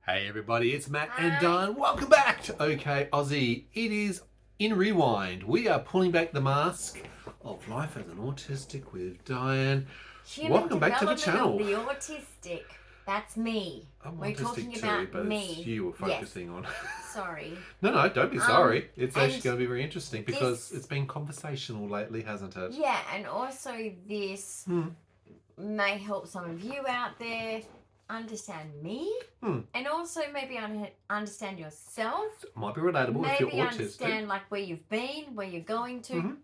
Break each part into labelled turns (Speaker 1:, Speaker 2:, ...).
Speaker 1: Hey everybody, it's Matt and Dyan. Welcome back to OK Aussie. It is in Rewind. We are pulling back the mask of life as an autistic with Dyan. Welcome back to the channel.
Speaker 2: Of the autistic. That's me.
Speaker 1: We're talking too, about but me. It's you we're focusing on.
Speaker 2: Sorry.
Speaker 1: No, don't be sorry. It's actually going to be very interesting because it's been conversational lately, hasn't it?
Speaker 2: Yeah, and also this may help some of you out there understand me and also maybe understand yourself.
Speaker 1: Might be relatable if you're autistic.
Speaker 2: Maybe understand like where you've been, where you're going to.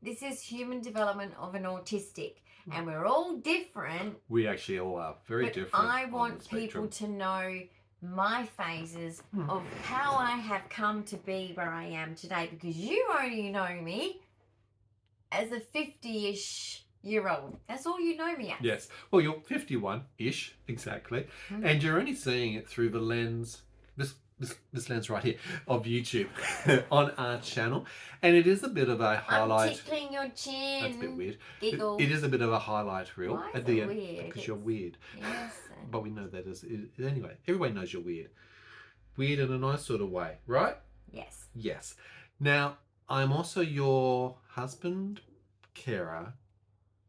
Speaker 2: This is human development of an autistic, and we're all different.
Speaker 1: We actually all are very different.
Speaker 2: I want people to know my phases of how I have come to be where I am today, because you only know me as a 50-ish year old. That's all you know me as.
Speaker 1: Yes. Well, you're 51-ish, exactly. And you're only seeing it through the lens, this lens right here, of YouTube on our channel. And it is a bit of a highlight.
Speaker 2: I'm tickling your chin.
Speaker 1: That's a bit weird.
Speaker 2: Giggle.
Speaker 1: It is a bit of a highlight reel.
Speaker 2: Why
Speaker 1: at the end.
Speaker 2: Weird?
Speaker 1: Because you're weird.
Speaker 2: Yes.
Speaker 1: But we know that is... Anyway, everybody knows you're weird. Weird in a nice sort of way, right?
Speaker 2: Yes.
Speaker 1: Yes. Now, I'm also your husband, carer,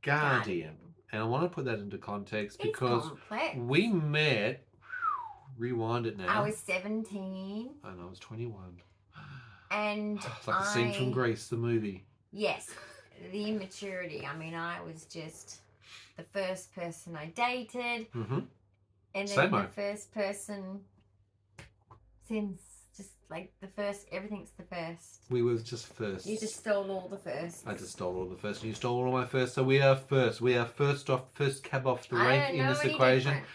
Speaker 1: guardian. And I want to put that into context because we met, rewind it now.
Speaker 2: I was 17.
Speaker 1: And I was 21.
Speaker 2: And
Speaker 1: it's like a scene from Grease, the movie.
Speaker 2: Yes, the immaturity. I mean, I was just the first person I dated. And then the first person since just like the first, everything's the first.
Speaker 1: We were just first.
Speaker 2: You just stole all the first.
Speaker 1: I just stole all the first. You stole all my first. So we are first. We are first cab off the rank in this equation. Different.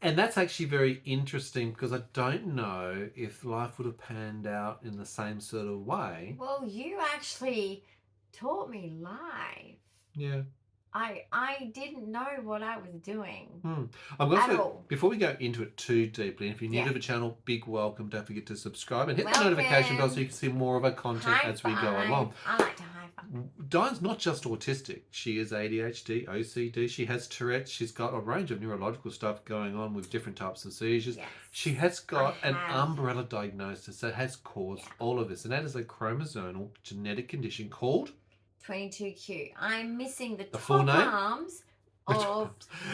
Speaker 1: And that's actually very interesting because I don't know if life would have panned out in the same sort of way.
Speaker 2: Well, you actually taught me life.
Speaker 1: Yeah.
Speaker 2: I didn't know what I was doing
Speaker 1: before we go into it too deeply, and if you're new to the channel, big welcome. Don't forget to subscribe and hit the notification bell so you can see more of our content as we go along.
Speaker 2: I like to high five.
Speaker 1: Dyan's not just autistic. She is ADHD, OCD. She has Tourette. She's got a range of neurological stuff going on with different types of seizures. Yes. She has got an umbrella diagnosis that has caused all of this, and that is a chromosomal genetic condition called
Speaker 2: 22q. I'm missing the
Speaker 1: full
Speaker 2: top
Speaker 1: name?
Speaker 2: arms of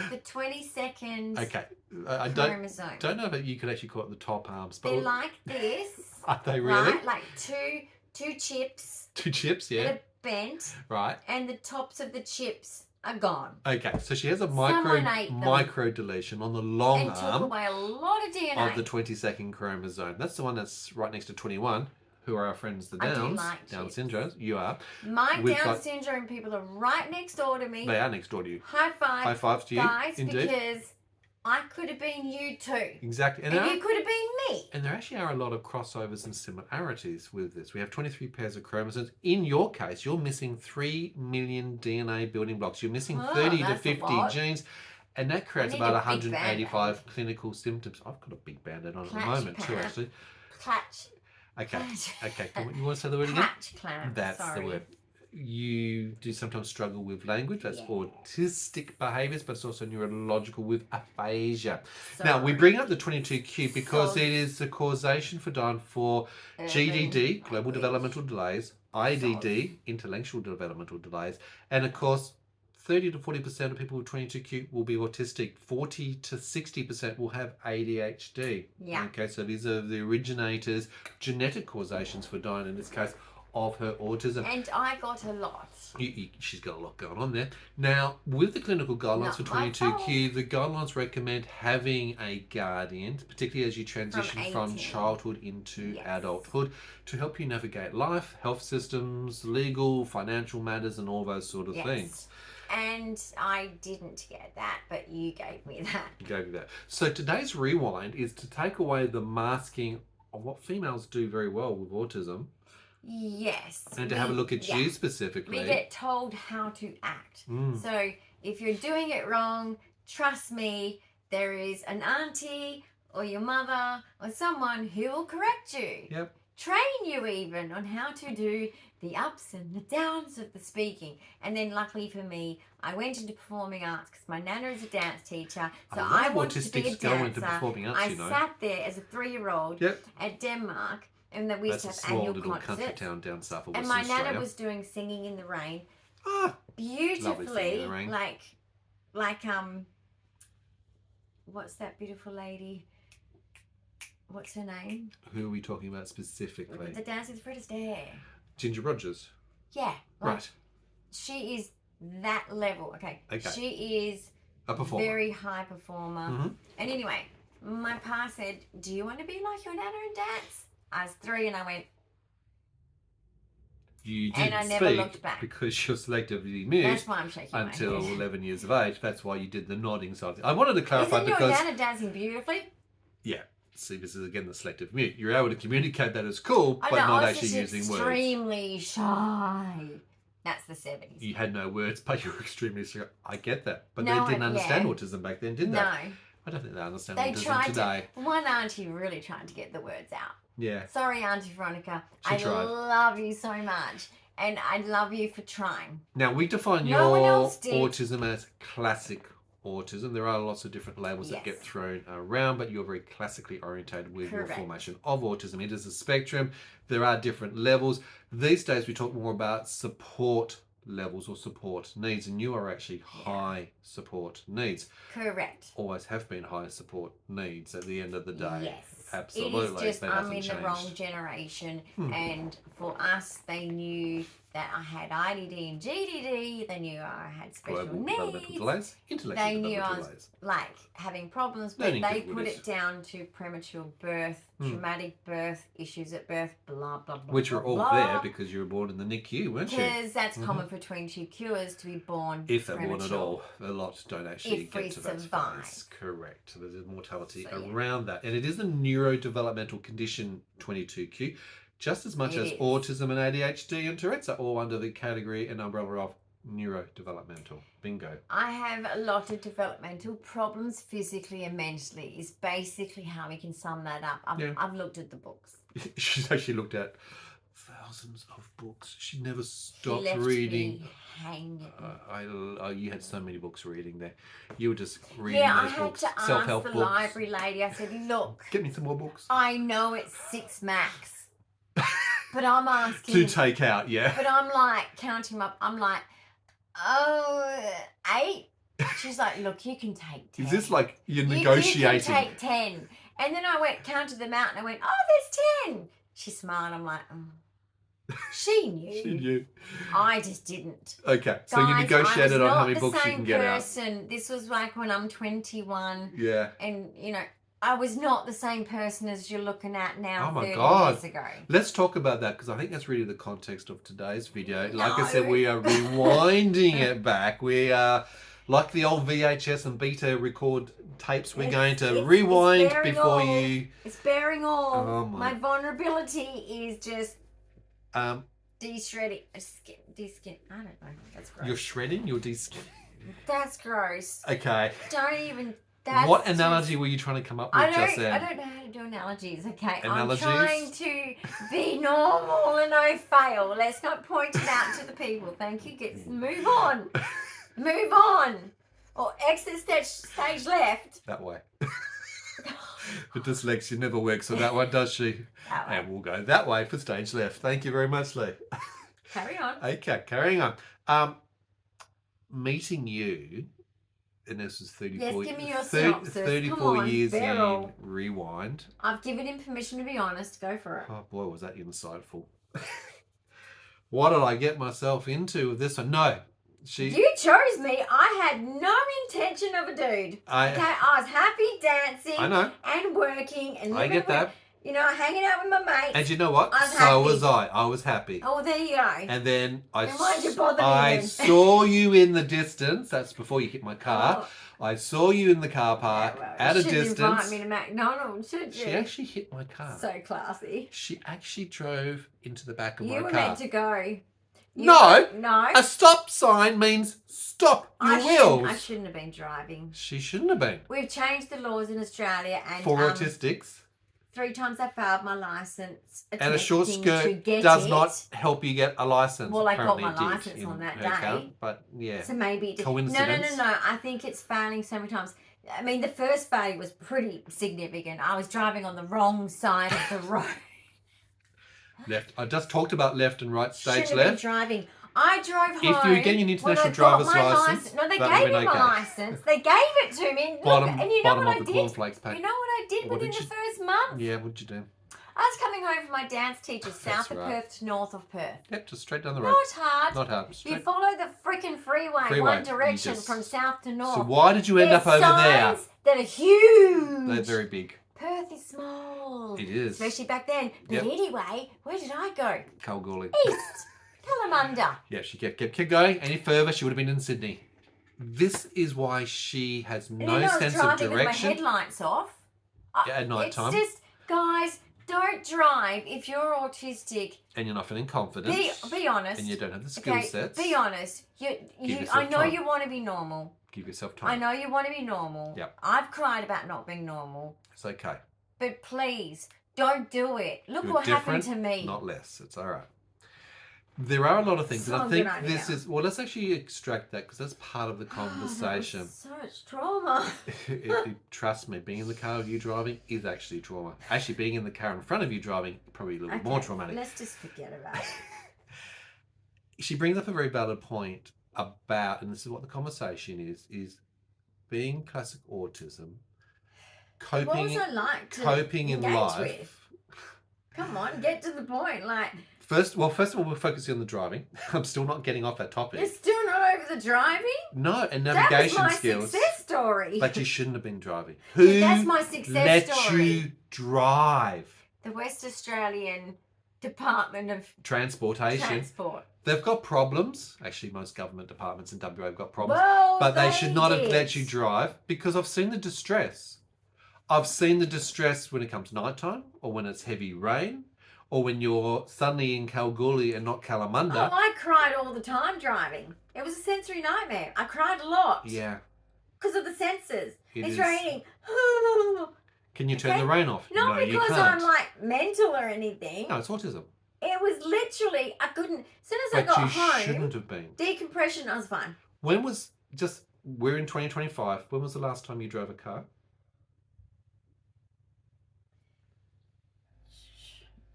Speaker 2: the 22nd
Speaker 1: I
Speaker 2: chromosome.
Speaker 1: don't know if you could actually call it the top arms. But
Speaker 2: they're like this.
Speaker 1: Are they really?
Speaker 2: Right? Like two chips.
Speaker 1: Two chips, yeah.
Speaker 2: That are bent.
Speaker 1: Right.
Speaker 2: And the tops of the chips are gone.
Speaker 1: Okay, so she has a micro deletion on the long arm.
Speaker 2: And took away a lot of DNA.
Speaker 1: Of the 22nd chromosome. That's the one that's right next to 21. Who are our friends, the Downs, Down syndrome. You are.
Speaker 2: My Down syndrome people are right next door to me.
Speaker 1: They are next door to you.
Speaker 2: High five.
Speaker 1: High fives to you,
Speaker 2: guys,
Speaker 1: indeed.
Speaker 2: Because I could have been you too.
Speaker 1: Exactly.
Speaker 2: And you could have been me.
Speaker 1: And there actually are a lot of crossovers and similarities with this. We have 23 pairs of chromosomes. In your case, you're missing 3 million DNA building blocks. You're missing 30 to 50 genes. And that creates about 185 clinical symptoms. I've got a big band-aid on at the moment too, actually.
Speaker 2: Clutch.
Speaker 1: Okay. You want to say the word again?
Speaker 2: Catch clamp.
Speaker 1: That's the word. You do sometimes struggle with language. That's autistic behaviours, but it's also neurological with aphasia. Now, we bring up the 22q because it is the causation for Dyan for GDD, global developmental delays, IDD, intellectual developmental delays, and of course, 30 to 40% of people with 22q will be autistic. 40 to 60% will have ADHD.
Speaker 2: Yeah.
Speaker 1: Okay, so these are the originators, genetic causations for Dyan in this case of her autism.
Speaker 2: And I got a lot.
Speaker 1: She's got a lot going on there. Now, with the clinical guidelines for 22q, the guidelines recommend having a guardian, particularly as you transition from childhood into adulthood, to help you navigate life, health systems, legal, financial matters, and all those sort of things.
Speaker 2: And I didn't get that, but you gave me that.
Speaker 1: You gave me that. So today's rewind is to take away the masking of what females do very well with autism.
Speaker 2: Yes.
Speaker 1: And to have a look at you specifically.
Speaker 2: We get told how to act. So if you're doing it wrong, trust me, there is an auntie or your mother or someone who will correct you.
Speaker 1: Yep.
Speaker 2: train you even on how to do the ups and the downs of the speaking. And then luckily for me, I went into performing arts because my nana is a dance teacher. So I wanted to be a dancer. I sat there as a 3-year-old at Denmark, and then we used to have annual concerts. That's a small little country town down south of Western Australia. And my nana was doing Singing in the Rain. Beautifully, like what's that beautiful lady? What's her name?
Speaker 1: Who are we talking about specifically?
Speaker 2: The dancer with Fred Astaire.
Speaker 1: Ginger Rogers.
Speaker 2: Yeah.
Speaker 1: Right.
Speaker 2: She is that level. Okay. She is
Speaker 1: a performer.
Speaker 2: Very high performer. Mm-hmm. And anyway, my pa said, "Do you want to be like your nana and dance?" I was 3 and I went.
Speaker 1: You didn't and I never looked back because you're selectively mute.
Speaker 2: That's why I'm shaking
Speaker 1: until
Speaker 2: my head.
Speaker 1: 11 years of age. That's why you did the nodding side. I wanted to clarify
Speaker 2: Isn't your nana dancing beautifully?
Speaker 1: Yeah. See, this is again the selective mute. You're able to communicate that as cool, but not actually using words.
Speaker 2: Extremely shy. That's the 70s.
Speaker 1: You had no words, but you were extremely shy. I get that. But they didn't understand autism back then, did they? No. I don't think they understand autism today.
Speaker 2: One auntie really tried to get the words out.
Speaker 1: Yeah.
Speaker 2: Sorry, Auntie Veronica. I love you so much. And I love you for trying.
Speaker 1: Now, we define your autism as classic autism. There are lots of different labels that get thrown around, but you're very classically orientated with your formation of autism. It is a spectrum. There are different levels. These days, we talk more about support levels or support needs, and you are actually high support needs.
Speaker 2: Correct.
Speaker 1: Always have been high support needs at the end of the day.
Speaker 2: Yes.
Speaker 1: Absolutely.
Speaker 2: It is just I'm in the wrong generation, and for us, they knew that I had IDD and GDD. They knew I had special needs.
Speaker 1: Delays,
Speaker 2: they knew I was like having problems, but they put it down to premature birth, traumatic birth, issues at birth, blah blah blah.
Speaker 1: Which are all there because you were born in the NICU, weren't you?
Speaker 2: Because that's common for twin tube cures to be born.
Speaker 1: If they're born at all, a lot don't actually get to that phase. Correct. So there's mortality around that, and it is a neurodevelopmental condition, 22q. Just as much as autism and ADHD and Tourette's are all under the category and umbrella of neurodevelopmental. Bingo. I have a lot of developmental problems physically and mentally is basically how we can sum that up. I've looked at the books. She's actually looked at thousands of books. She never stopped reading. You had so many books reading there. You were just reading those books. Yeah, I had to ask the library lady. I said, "Look, get me some more books." I know it's 6 max. But I'm asking to take out, But I'm like counting them up. I'm like, 8. She's like, "Look, you can take 10. Is this like you're negotiating? You can take 10. And then I counted them out, and I went, "Oh, there's 10." She smiled. I'm like, She knew. She knew. I just didn't. Okay, so guys, you negotiated on how many books you can get out. This was like when I'm 21. Yeah. And I was not the same person as you're looking at now 30 years ago. Let's talk about that because I think that's really the context of today's video. Like I said, we are rewinding it back. We are, like the old VHS and beta record tapes, we're going to rewind before you... It's bearing all. Oh my vulnerability is just de-shredding. De-skin. I don't know. That's gross. You're shredding? You're de-skinning? That's gross. Okay. Don't even... What analogy were you trying to come up with just then? I don't know how to do analogies, okay? Analogies? I'm trying to be normal and I fail. Let's not point it out to the people. Thank you. Move on. Move on. Or exit stage left. That way. For dyslexia never works on that one, does she? That way. And we'll go that way for stage left. Thank you very much, Lee. Carry on. Okay, carrying on. Meeting you... And this is 34, yes, give me your 34 years in rewind. I've given him permission to be honest. Go for it. Oh boy, was that insightful. What did I get myself into with this one? No. You chose me. I had no intention of a dude. I was happy dancing and working and living that. Hanging out with my mates. And you know what? Was I. I was happy. Oh, there you go. And then I saw you in the distance. That's before you hit my car. Oh. I saw you in the car park at a distance. You invite me to McDonald's, should you? She actually hit my car. So classy. She actually drove into the back of my car. You were meant to go. No. A stop sign means stop your wheels. I shouldn't have been driving. She shouldn't have been. We've changed the laws in Australia and... For autistics.
Speaker 2: 3 times I failed my license.
Speaker 1: And a short skirt does not help you get a license.
Speaker 2: Well, I got my license on that day.
Speaker 1: But yeah.
Speaker 2: So maybe it did.
Speaker 1: Coincidence.
Speaker 2: No. I think it's failing so many times. I mean, the first failure was pretty significant. I was driving on the wrong side of the road.
Speaker 1: Left. I just talked about left and right stage
Speaker 2: Shouldn't
Speaker 1: left.
Speaker 2: have been driving. I drove home.
Speaker 1: If you're getting an international driver's license,
Speaker 2: no, they gave me my license. They gave it to me. And
Speaker 1: bottom,
Speaker 2: and you know what I did?
Speaker 1: Cornflakes pack.
Speaker 2: You know what I did within the first month?
Speaker 1: Yeah, what'd you do?
Speaker 2: I was coming home from my dance teacher south of Perth to north of Perth.
Speaker 1: Yep, just straight down the road.
Speaker 2: Not hard.
Speaker 1: Not hard. Straight.
Speaker 2: You follow the freaking freeway one direction from south to north.
Speaker 1: So why did you end up over there?
Speaker 2: That are huge.
Speaker 1: They're very big.
Speaker 2: Perth is small.
Speaker 1: It is.
Speaker 2: Especially back then. But anyway, where did I go?
Speaker 1: Kalgoorlie.
Speaker 2: East. Kalamunda.
Speaker 1: Yeah, she kept going. Any further, she would have been in Sydney. This is why she has no sense of direction.
Speaker 2: With my headlights off.
Speaker 1: At night time.
Speaker 2: It's just, guys, don't drive if you're autistic.
Speaker 1: And you're not feeling confident.
Speaker 2: Be honest.
Speaker 1: And you don't have the skill sets.
Speaker 2: Be honest. I know you want to be normal.
Speaker 1: Give yourself time.
Speaker 2: I know you want to be normal.
Speaker 1: Yep.
Speaker 2: I've cried about not being normal.
Speaker 1: It's okay.
Speaker 2: But please, don't do it. Look what happened to me.
Speaker 1: Not less. It's all right. There are a lot of things, and I think this is... Well, let's actually extract that because that's part of the conversation.
Speaker 2: So much trauma.
Speaker 1: Trust me, being in the car with you driving is actually trauma. Actually, being in the car in front of you driving, probably a little bit more traumatic.
Speaker 2: Let's just forget about it.
Speaker 1: She brings up a very valid point about, and this is what the conversation is being classic autism, coping in life.
Speaker 2: With? Come on, get to the point.
Speaker 1: First of all, we're focusing on the driving. I'm still not getting off that topic.
Speaker 2: You're still not over the driving?
Speaker 1: No, and navigation
Speaker 2: that was my
Speaker 1: skills.
Speaker 2: Success story.
Speaker 1: But you shouldn't have been driving.
Speaker 2: That's my success story.
Speaker 1: Let you drive?
Speaker 2: The West Australian Department of
Speaker 1: Transportation. They've got problems. Actually, most government departments in WA have got problems.
Speaker 2: Well,
Speaker 1: but they should not have let you drive because I've seen the distress. I've seen the distress when it comes nighttime or when it's heavy rain. Or when you're suddenly in Kalgoorlie and not Kalamunda.
Speaker 2: Oh, I cried all the time driving. It was a sensory nightmare. I cried a lot.
Speaker 1: Yeah.
Speaker 2: Because of the senses. It's raining.
Speaker 1: Can you turn the rain off?
Speaker 2: Not
Speaker 1: no,
Speaker 2: because I'm mental or anything.
Speaker 1: No, it's autism.
Speaker 2: It was literally, I couldn't, as soon as I got home.
Speaker 1: But you shouldn't have been.
Speaker 2: Decompression, I was fine.
Speaker 1: We're in 2025. When was the last time you drove a car?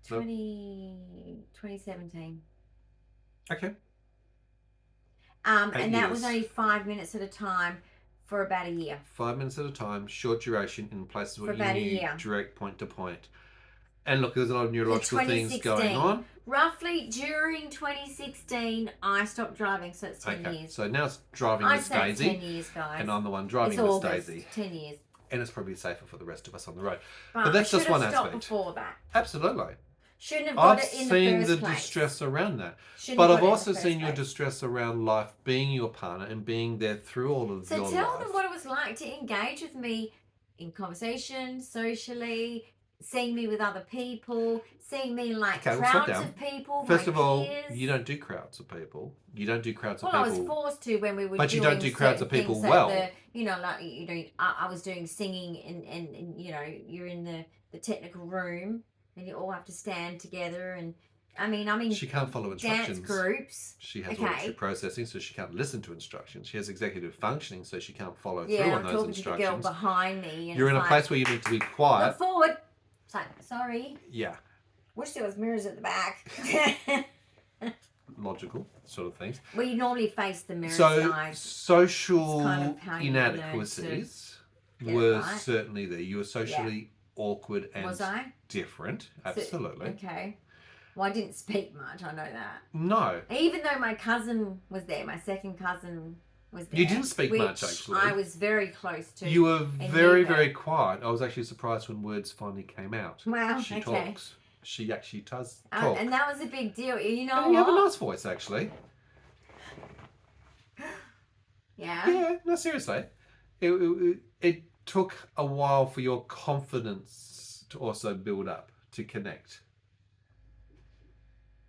Speaker 2: 2017.
Speaker 1: Okay.
Speaker 2: And that was only 5 minutes at a time for about a year.
Speaker 1: 5 minutes at a time, short duration in places where you need direct point to point. And look, there's a lot of neurological things going on.
Speaker 2: Roughly during 2016, I stopped driving, so it's 10 years.
Speaker 1: So now it's driving Miss Daisy.
Speaker 2: 10 years, guys.
Speaker 1: And I'm the one driving Miss Daisy.
Speaker 2: 10 years.
Speaker 1: And it's probably safer for the rest of us on the road. But that's just one aspect.
Speaker 2: Before that.
Speaker 1: Absolutely.
Speaker 2: Shouldn't have got it in the first place.
Speaker 1: I've seen the distress around that. But I've also seen your distress around life being your partner and being there through all of your life.
Speaker 2: So tell them what it was like to engage with me in conversation, socially, seeing me with other people, seeing me in crowds of people.
Speaker 1: First of all, you don't do crowds of people. You don't do crowds of people.
Speaker 2: Well, I was forced to when we were
Speaker 1: But you don't do crowds of people well.
Speaker 2: I was doing singing and you're in the technical room. And you all have to stand together, and I mean,
Speaker 1: she can't follow instructions.
Speaker 2: Dance groups.
Speaker 1: She has auditory processing, so she can't listen to instructions. She has executive functioning, so she can't follow through on those instructions. Yeah, I'm talking to the girl
Speaker 2: behind me. And
Speaker 1: you're in a place where you need to be quiet.
Speaker 2: Look forward. It's like, sorry.
Speaker 1: Yeah.
Speaker 2: Wish there was mirrors at the back.
Speaker 1: Logical sort of things.
Speaker 2: Well, you normally face the mirrors.
Speaker 1: So
Speaker 2: guys.
Speaker 1: Social inadequacies were certainly there. You were socially awkward and different. Absolutely.
Speaker 2: Okay. Well, I didn't speak much. I know that.
Speaker 1: No.
Speaker 2: Even though my cousin was there, my second cousin was there.
Speaker 1: You didn't speak much, actually.
Speaker 2: I was very close to.
Speaker 1: You were very, very quiet. I was actually surprised when words finally came out.
Speaker 2: Wow.
Speaker 1: She talks. She actually does talk.
Speaker 2: And that was a big deal. You know what?
Speaker 1: You have a nice voice, actually.
Speaker 2: Yeah.
Speaker 1: Yeah. No, seriously. It took a while for your confidence to also build up, to connect.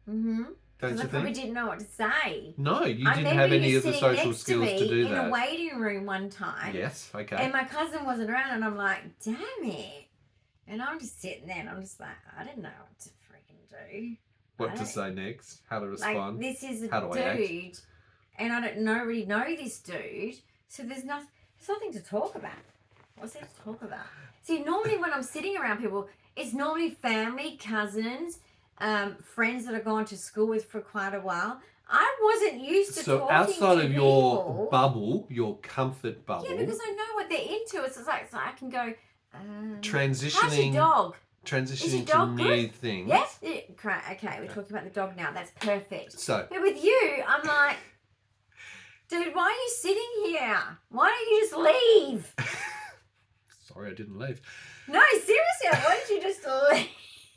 Speaker 2: Mm-hmm. Because I probably didn't know what to say.
Speaker 1: No, you didn't have any of the social skills to do that.
Speaker 2: In a waiting room one time.
Speaker 1: Yes, okay.
Speaker 2: And my cousin wasn't around, and I'm like, damn it. And I'm just sitting there and I'm just like, I don't know what to freaking do.
Speaker 1: What to say next? How to respond?
Speaker 2: Like, this is a
Speaker 1: How do I
Speaker 2: dude,
Speaker 1: act?
Speaker 2: and I don't really know this dude, so there's nothing to talk about. What's there to talk about? See, normally when I'm sitting around people, it's normally family, cousins, friends that I've gone to school with for quite a while. I wasn't used to talking to people. So
Speaker 1: outside of your bubble, your comfort bubble.
Speaker 2: Yeah, because I know what they're into. It's like, so I can go,
Speaker 1: transitioning.
Speaker 2: How's your dog?
Speaker 1: Transitioning to new things.
Speaker 2: Yes? Yeah? Okay, we're talking about the dog now. That's perfect.
Speaker 1: So,
Speaker 2: but with you, I'm like, dude, why are you sitting here? Why don't you just leave?
Speaker 1: Sorry, I didn't leave.
Speaker 2: No, seriously, why did you just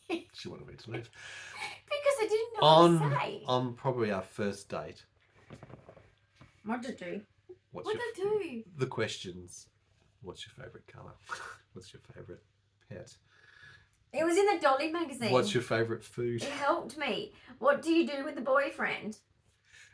Speaker 2: leave?
Speaker 1: She wanted me to leave.
Speaker 2: Because I didn't know what to say.
Speaker 1: On probably our first date.
Speaker 2: What did it do?
Speaker 1: What did it do? The questions. What's your favourite colour? What's your favourite pet?
Speaker 2: It was in the Dolly magazine.
Speaker 1: What's your favourite food?
Speaker 2: It helped me. What do you do with the boyfriend?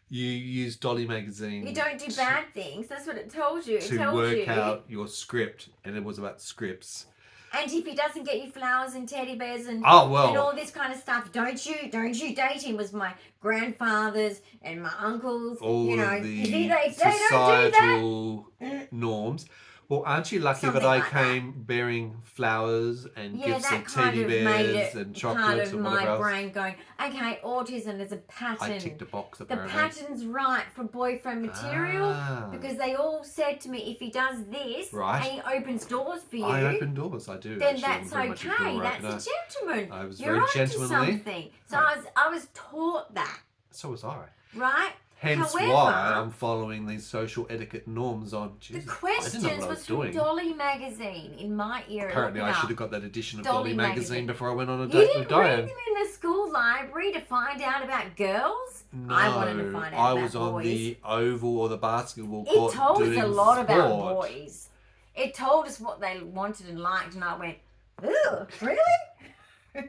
Speaker 1: You use Dolly magazine.
Speaker 2: You don't do bad things. That's what it tells you.
Speaker 1: To work out your script, and it was about scripts. And
Speaker 2: if he doesn't get you flowers and teddy bears and all this kind of stuff, don't you date him? Was my grandfathers and my uncles.
Speaker 1: All
Speaker 2: you know,
Speaker 1: of the
Speaker 2: if they
Speaker 1: societal
Speaker 2: don't do that,
Speaker 1: norms. Well, aren't you lucky that I came bearing flowers and gifts of teddy bears and chocolates and whatever else?
Speaker 2: My brain going, okay, autism, there's a pattern.
Speaker 1: I ticked a box apparently.
Speaker 2: The pattern's right for boyfriend material because they all said to me, if he does this and he opens doors for you. I
Speaker 1: open doors, I do.
Speaker 2: Then that's okay. That's a gentleman.
Speaker 1: I was very gentlemanly.
Speaker 2: Something. So I was taught that.
Speaker 1: So was I.
Speaker 2: Right?
Speaker 1: Hence why I'm following these social etiquette norms on. Jesus,
Speaker 2: the questions was from Dolly magazine in my ear.
Speaker 1: Apparently, I should have got that edition of Dolly magazine before I went on a date with Dyan. You didn't
Speaker 2: read them in the school library to find out about girls?
Speaker 1: No,
Speaker 2: I wanted to find out about boys.
Speaker 1: I was on the oval or the basketball court.
Speaker 2: It told us a lot about boys. It told us what they wanted and liked, and I went, "Ugh, really?"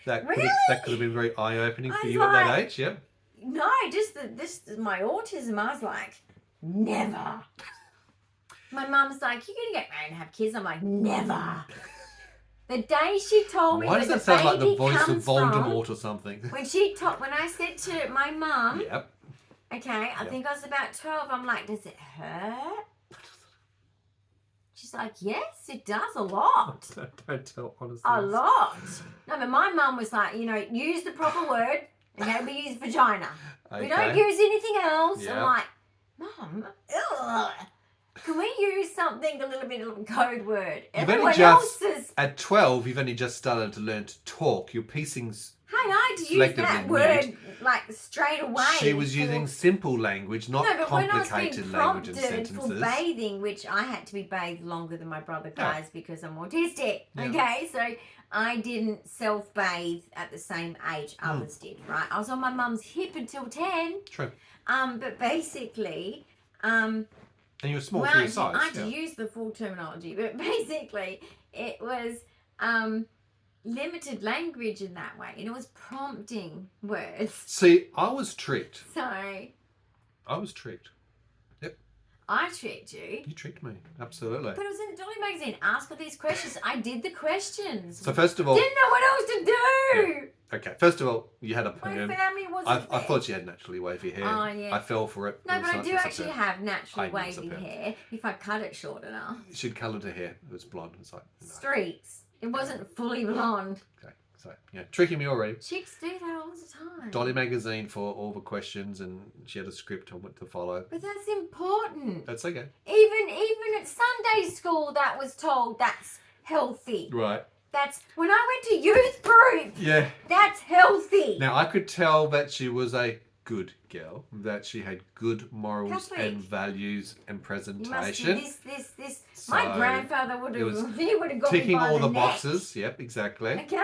Speaker 1: That could have been very eye-opening for you at that age, yeah.
Speaker 2: No, just this is my autism. I was like, never. My mum's like, you're gonna get married and have kids. I'm like, never. The day she told me,
Speaker 1: why does that sound like the voice of Voldemort or something?
Speaker 2: When I said to my mum,
Speaker 1: yep.
Speaker 2: Okay, I think I was about 12. I'm like, does it hurt? She's like, yes, it does a lot.
Speaker 1: Don't tell honestly.
Speaker 2: A lot. No, but my mum was like, use the proper word. Okay, we use vagina. Okay. We don't use anything else. Yep. I'm like, Mum, ugh. Can we use something a little bit of a code word?
Speaker 1: At 12, you've only just started to learn to talk. You're piecing.
Speaker 2: Hey, I had to use that word like straight away.
Speaker 1: She was using simple language, not complicated language and sentences.
Speaker 2: For bathing, which I had to be bathed longer than my brother guys because I'm autistic. Yeah. Okay, so I didn't self-bathe at the same age others did, right? I was on my mum's hip until 10.
Speaker 1: True.
Speaker 2: But basically,
Speaker 1: and you were small for your size.
Speaker 2: I had to use the full terminology, but basically it was limited language in that way, and it was prompting words.
Speaker 1: See, I was tricked.
Speaker 2: So.
Speaker 1: I was tricked. Yep.
Speaker 2: I tricked you.
Speaker 1: You tricked me, absolutely.
Speaker 2: But it was in the Dolly magazine. Ask for these questions. I did the questions.
Speaker 1: So first of all,
Speaker 2: didn't know what else to do.
Speaker 1: Yeah. Okay. First of all, you had a perm.
Speaker 2: My family wasn't.
Speaker 1: I thought you had naturally wavy hair.
Speaker 2: Oh yeah.
Speaker 1: I fell for it.
Speaker 2: No, but I do actually have naturally wavy hair. If I cut it short enough.
Speaker 1: She'd coloured her hair. It was blonde. It's like
Speaker 2: streaks. It wasn't fully blonde.
Speaker 1: Okay. So yeah, tricking me already.
Speaker 2: Chicks do that all the time.
Speaker 1: Dolly magazine for all the questions, and she had a script on what to follow.
Speaker 2: But that's important.
Speaker 1: That's okay.
Speaker 2: Even at Sunday school, that was told that's healthy.
Speaker 1: Right.
Speaker 2: That's when I went to youth group.
Speaker 1: Yeah. That's
Speaker 2: healthy.
Speaker 1: Now I could tell that she was a good girl, that she had good morals and values and presentation.
Speaker 2: You must do this. So my grandfather would have got me by the neck.
Speaker 1: Ticking all the boxes. Yep, exactly.
Speaker 2: Okay.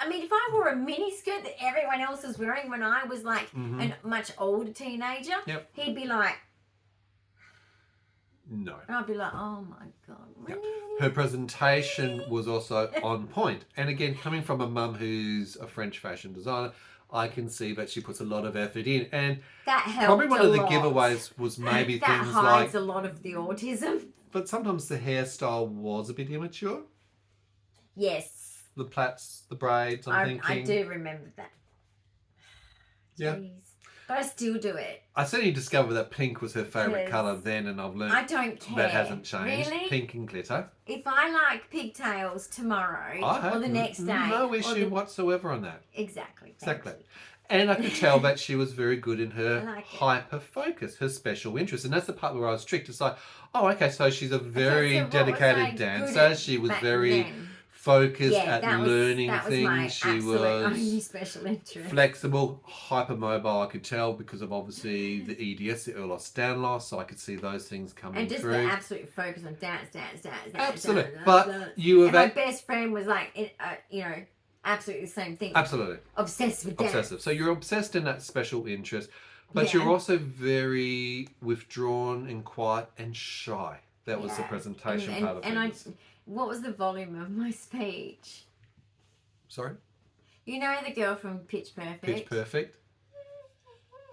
Speaker 2: I mean, if I wore a mini skirt that everyone else was wearing when I was like a much older teenager, he'd be like,
Speaker 1: no.
Speaker 2: And I'd be like, oh my God.
Speaker 1: Yep. Her presentation was also on point. And again, coming from a mum who's a French fashion designer, I can see that she puts a lot of effort in. And
Speaker 2: that helped
Speaker 1: probably one of the giveaways was maybe
Speaker 2: that
Speaker 1: things
Speaker 2: hides
Speaker 1: like
Speaker 2: a lot of the autism.
Speaker 1: But sometimes the hairstyle was a bit immature.
Speaker 2: Yes.
Speaker 1: The plaits, the braids, I'm thinking.
Speaker 2: I do remember that.
Speaker 1: Yeah.
Speaker 2: Jeez. But I still do it.
Speaker 1: I certainly discovered that pink was her favourite colour then, and I've learned
Speaker 2: I don't care.
Speaker 1: that hasn't changed.
Speaker 2: Really?
Speaker 1: Pink and glitter.
Speaker 2: If I like pigtails tomorrow or the next day.
Speaker 1: No issue whatsoever on that.
Speaker 2: Exactly.
Speaker 1: Exactly. And I could tell that she was very good in her hyper focus, her special interest. And that's the part where I was tricked. It's like, oh, okay, so she's a very dedicated dancer. She was very focused at learning things. She was
Speaker 2: special interest.
Speaker 1: Flexible, hypermobile. I could tell because of obviously the EDS, the Ehlers-Danlos loss. So I could see those things coming through.
Speaker 2: And just the absolute focus on dance.
Speaker 1: Absolutely.
Speaker 2: Dance,
Speaker 1: but you have...
Speaker 2: my best friend was like, absolutely the same thing.
Speaker 1: Absolutely.
Speaker 2: Obsessed with dance.
Speaker 1: Obsessive. So you're obsessed in that special interest, but you're also very withdrawn and quiet and shy. That was the presentation part of things.
Speaker 2: What was the volume of my speech?
Speaker 1: Sorry?
Speaker 2: You know the girl from Pitch Perfect?
Speaker 1: Pitch Perfect?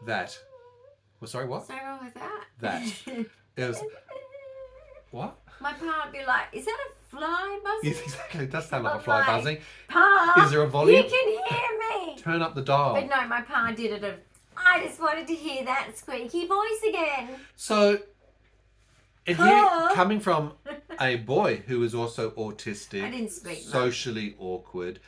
Speaker 1: That. Well, sorry, what?
Speaker 2: So wrong with that?
Speaker 1: That. It was... What?
Speaker 2: My pa would be like, is that a fly buzzing?
Speaker 1: Yes, exactly. It does sound like a fly buzzing.
Speaker 2: Pa,
Speaker 1: is there a volume?
Speaker 2: You can hear me.
Speaker 1: Turn up the dial.
Speaker 2: But no, my pa did it. I just wanted to hear that squeaky voice again.
Speaker 1: So, and here, coming from a boy who is also autistic,
Speaker 2: I didn't speak
Speaker 1: socially awkward,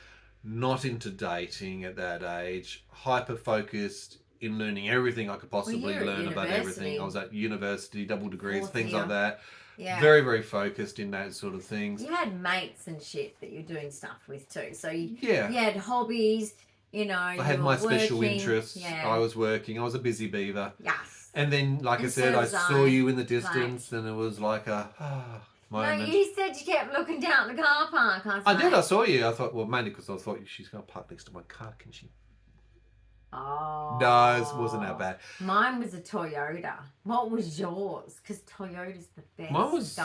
Speaker 1: not into dating at that age, hyper-focused in learning everything I could possibly learn about everything. I was at university, double degrees, things like that.
Speaker 2: Yeah.
Speaker 1: Very, very focused in that sort of things.
Speaker 2: You had mates and shit that you're doing stuff with too. So you had hobbies, I
Speaker 1: had my special interests. Yeah. I was working. I was a busy beaver.
Speaker 2: Yes.
Speaker 1: And then, like I said, I saw you in the distance and it was like a moment.
Speaker 2: No, you said you kept looking down the car park.
Speaker 1: I did. I saw you. I thought, well, mainly because I thought she's going to park next to my car, can she?
Speaker 2: Oh.
Speaker 1: No, it wasn't that bad.
Speaker 2: Mine was a Toyota. What was yours? Because Toyota's the best.
Speaker 1: Mine was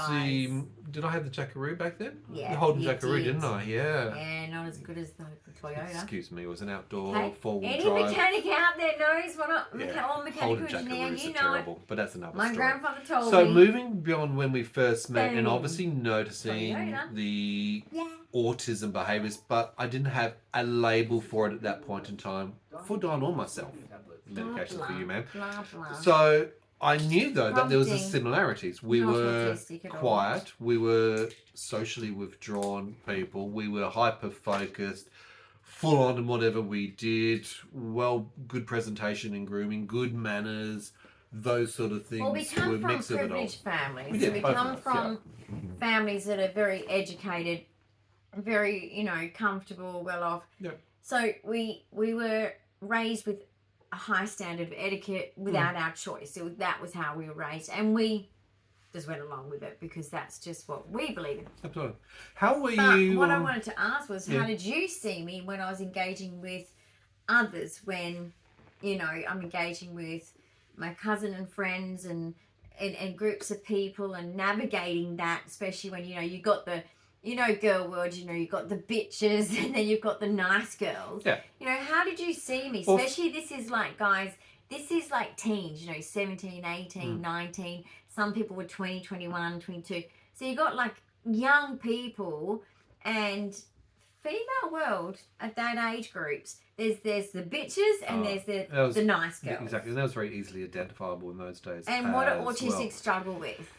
Speaker 1: did I have the Jackaroo back then?
Speaker 2: Yeah.
Speaker 1: The Holden Jackaroo, didn't I? Yeah.
Speaker 2: Yeah, not as good as the Toyota.
Speaker 1: Excuse me, it was an outdoor four-wheel drive.
Speaker 2: Any mechanic out there knows what or mechanical
Speaker 1: Holden
Speaker 2: engineer,
Speaker 1: Jackaroos are terrible, but that's another
Speaker 2: story. My grandfather told me.
Speaker 1: So moving beyond when we first met and obviously noticing the autism behaviours, but I didn't have a label for it at that point in time for Dyan or myself. Medication for you, ma'am. So I knew though that there was the similarities. We were quiet, we were socially withdrawn people, we were hyper focused, full on in whatever we did, good presentation and grooming, good manners, those sort of things.
Speaker 2: Well, we come from privileged families. We come from families that are very educated, very, comfortable, well off.
Speaker 1: Yeah.
Speaker 2: So we were raised with a high standard of etiquette without our choice. That was how we were raised, and we just went along with it because that's just what we believe in.
Speaker 1: Absolutely. How were you?
Speaker 2: What I wanted to ask was, how did you see me when I was engaging with others? When, I'm engaging with my cousin and friends and groups of people and navigating that, especially when you got the girl world, you've got the bitches and then you've got the nice girls.
Speaker 1: Yeah.
Speaker 2: How did you see me? Especially this is like, guys, this is like teens, 17, 18, 19. Some people were 20, 21, 22. So you got like young people and female world at that age groups. There's the bitches and there's the nice girls.
Speaker 1: Exactly. And that was very easily identifiable in those days.
Speaker 2: And what do autistics struggle with?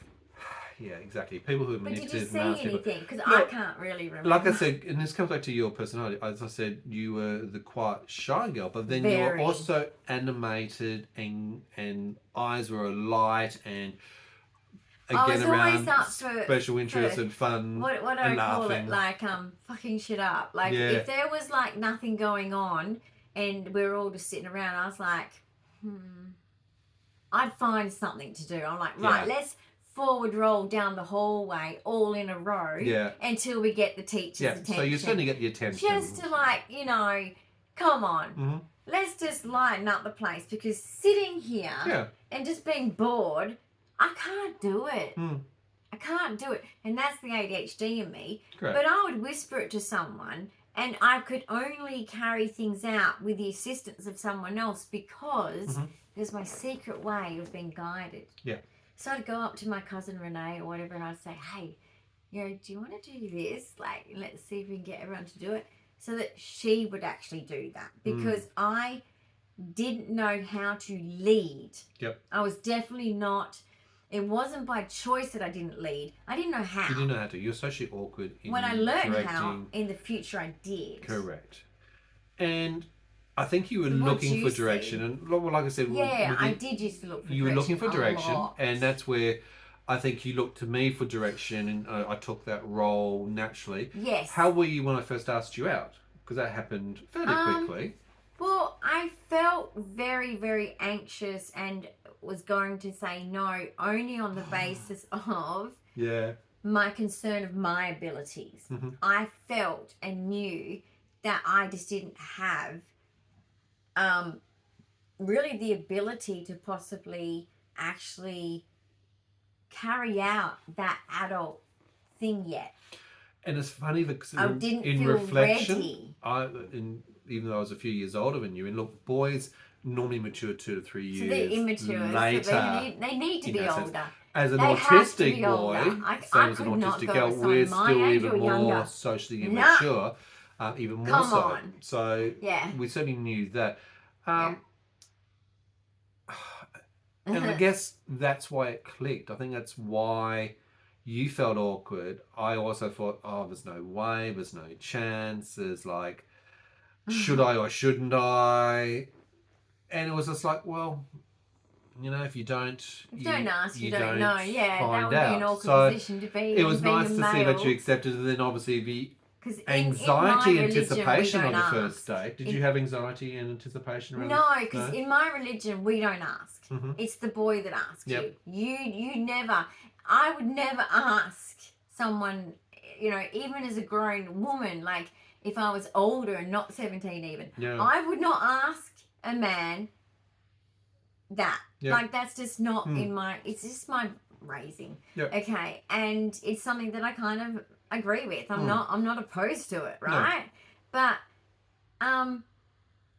Speaker 1: Yeah, exactly. People who are manipulative.
Speaker 2: But did you see anything? Because I can't really remember.
Speaker 1: Like I said, and this comes back to your personality. As I said, you were the quiet, shy girl, but then you were also animated and eyes were alight and again around special interest and fun.
Speaker 2: What do I call it? Like fucking shit up. Like if there was like nothing going on and we were all just sitting around, I was like, I'd find something to do. I'm like, right, let's forward roll down the hallway all in a row until we get the teacher's attention.
Speaker 1: So you're starting to get the attention.
Speaker 2: Just to come on. Let's just lighten up the place because sitting here and just being bored, I can't do it. I can't do it. And that's the ADHD in me.
Speaker 1: Correct.
Speaker 2: But I would whisper it to someone and I could only carry things out with the assistance of someone else because there's my secret way of being guided.
Speaker 1: Yeah.
Speaker 2: So I'd go up to my cousin Renee or whatever and I'd say, hey, do you want to do this? Like, let's see if we can get everyone to do it. So that she would actually do that. Because I didn't know how to lead.
Speaker 1: Yep.
Speaker 2: I was definitely not. It wasn't by choice that I didn't lead. I didn't know how.
Speaker 1: You didn't know how to. You're socially awkward in
Speaker 2: when I learned
Speaker 1: directing.
Speaker 2: how, in the future I did.
Speaker 1: Correct. And I think you were looking for direction. And like I said...
Speaker 2: Yeah, I did used to look for direction.
Speaker 1: You were looking for direction. And that's where I think you looked to me for direction. And I took that role naturally.
Speaker 2: Yes.
Speaker 1: How were you when I first asked you out? Because that happened fairly quickly.
Speaker 2: Well, I felt very, very anxious and was going to say no only on the basis of my concern of my abilities. I felt and knew that I just didn't have really the ability to possibly actually carry out that adult thing yet.
Speaker 1: And it's funny because
Speaker 2: I didn't
Speaker 1: in
Speaker 2: feel
Speaker 1: reflection,
Speaker 2: ready.
Speaker 1: Even though I was a few years older than you, and look, boys normally mature 2 to 3 years
Speaker 2: so they're immature.
Speaker 1: later.
Speaker 2: So they need to be older.
Speaker 1: As an
Speaker 2: they
Speaker 1: autistic boy,
Speaker 2: same
Speaker 1: as an autistic girl, we're still even more socially immature, even more
Speaker 2: Come
Speaker 1: so.
Speaker 2: on.
Speaker 1: So we certainly knew that. And I guess that's why it clicked. I think that's why you felt awkward. I also thought, there's no way, there's no chance. There's like, should I or shouldn't I? And it was just like, well, if you don't
Speaker 2: ask, you don't know. Yeah,
Speaker 1: find
Speaker 2: that would be an awkward position to be in.
Speaker 1: It was nice to see that you accepted, and then obviously the anxiety, anticipation on the first date. Did you have anxiety and anticipation around
Speaker 2: No, because in my religion we don't ask. It's the boy that asks you. You never. I would never ask someone, even as a grown woman, like if I was older and not 17 even, I would not ask a man that. Like that's just not in my, it's just my raising. Okay. And it's something that I kind of agree with. I'm not opposed to it, right? No. But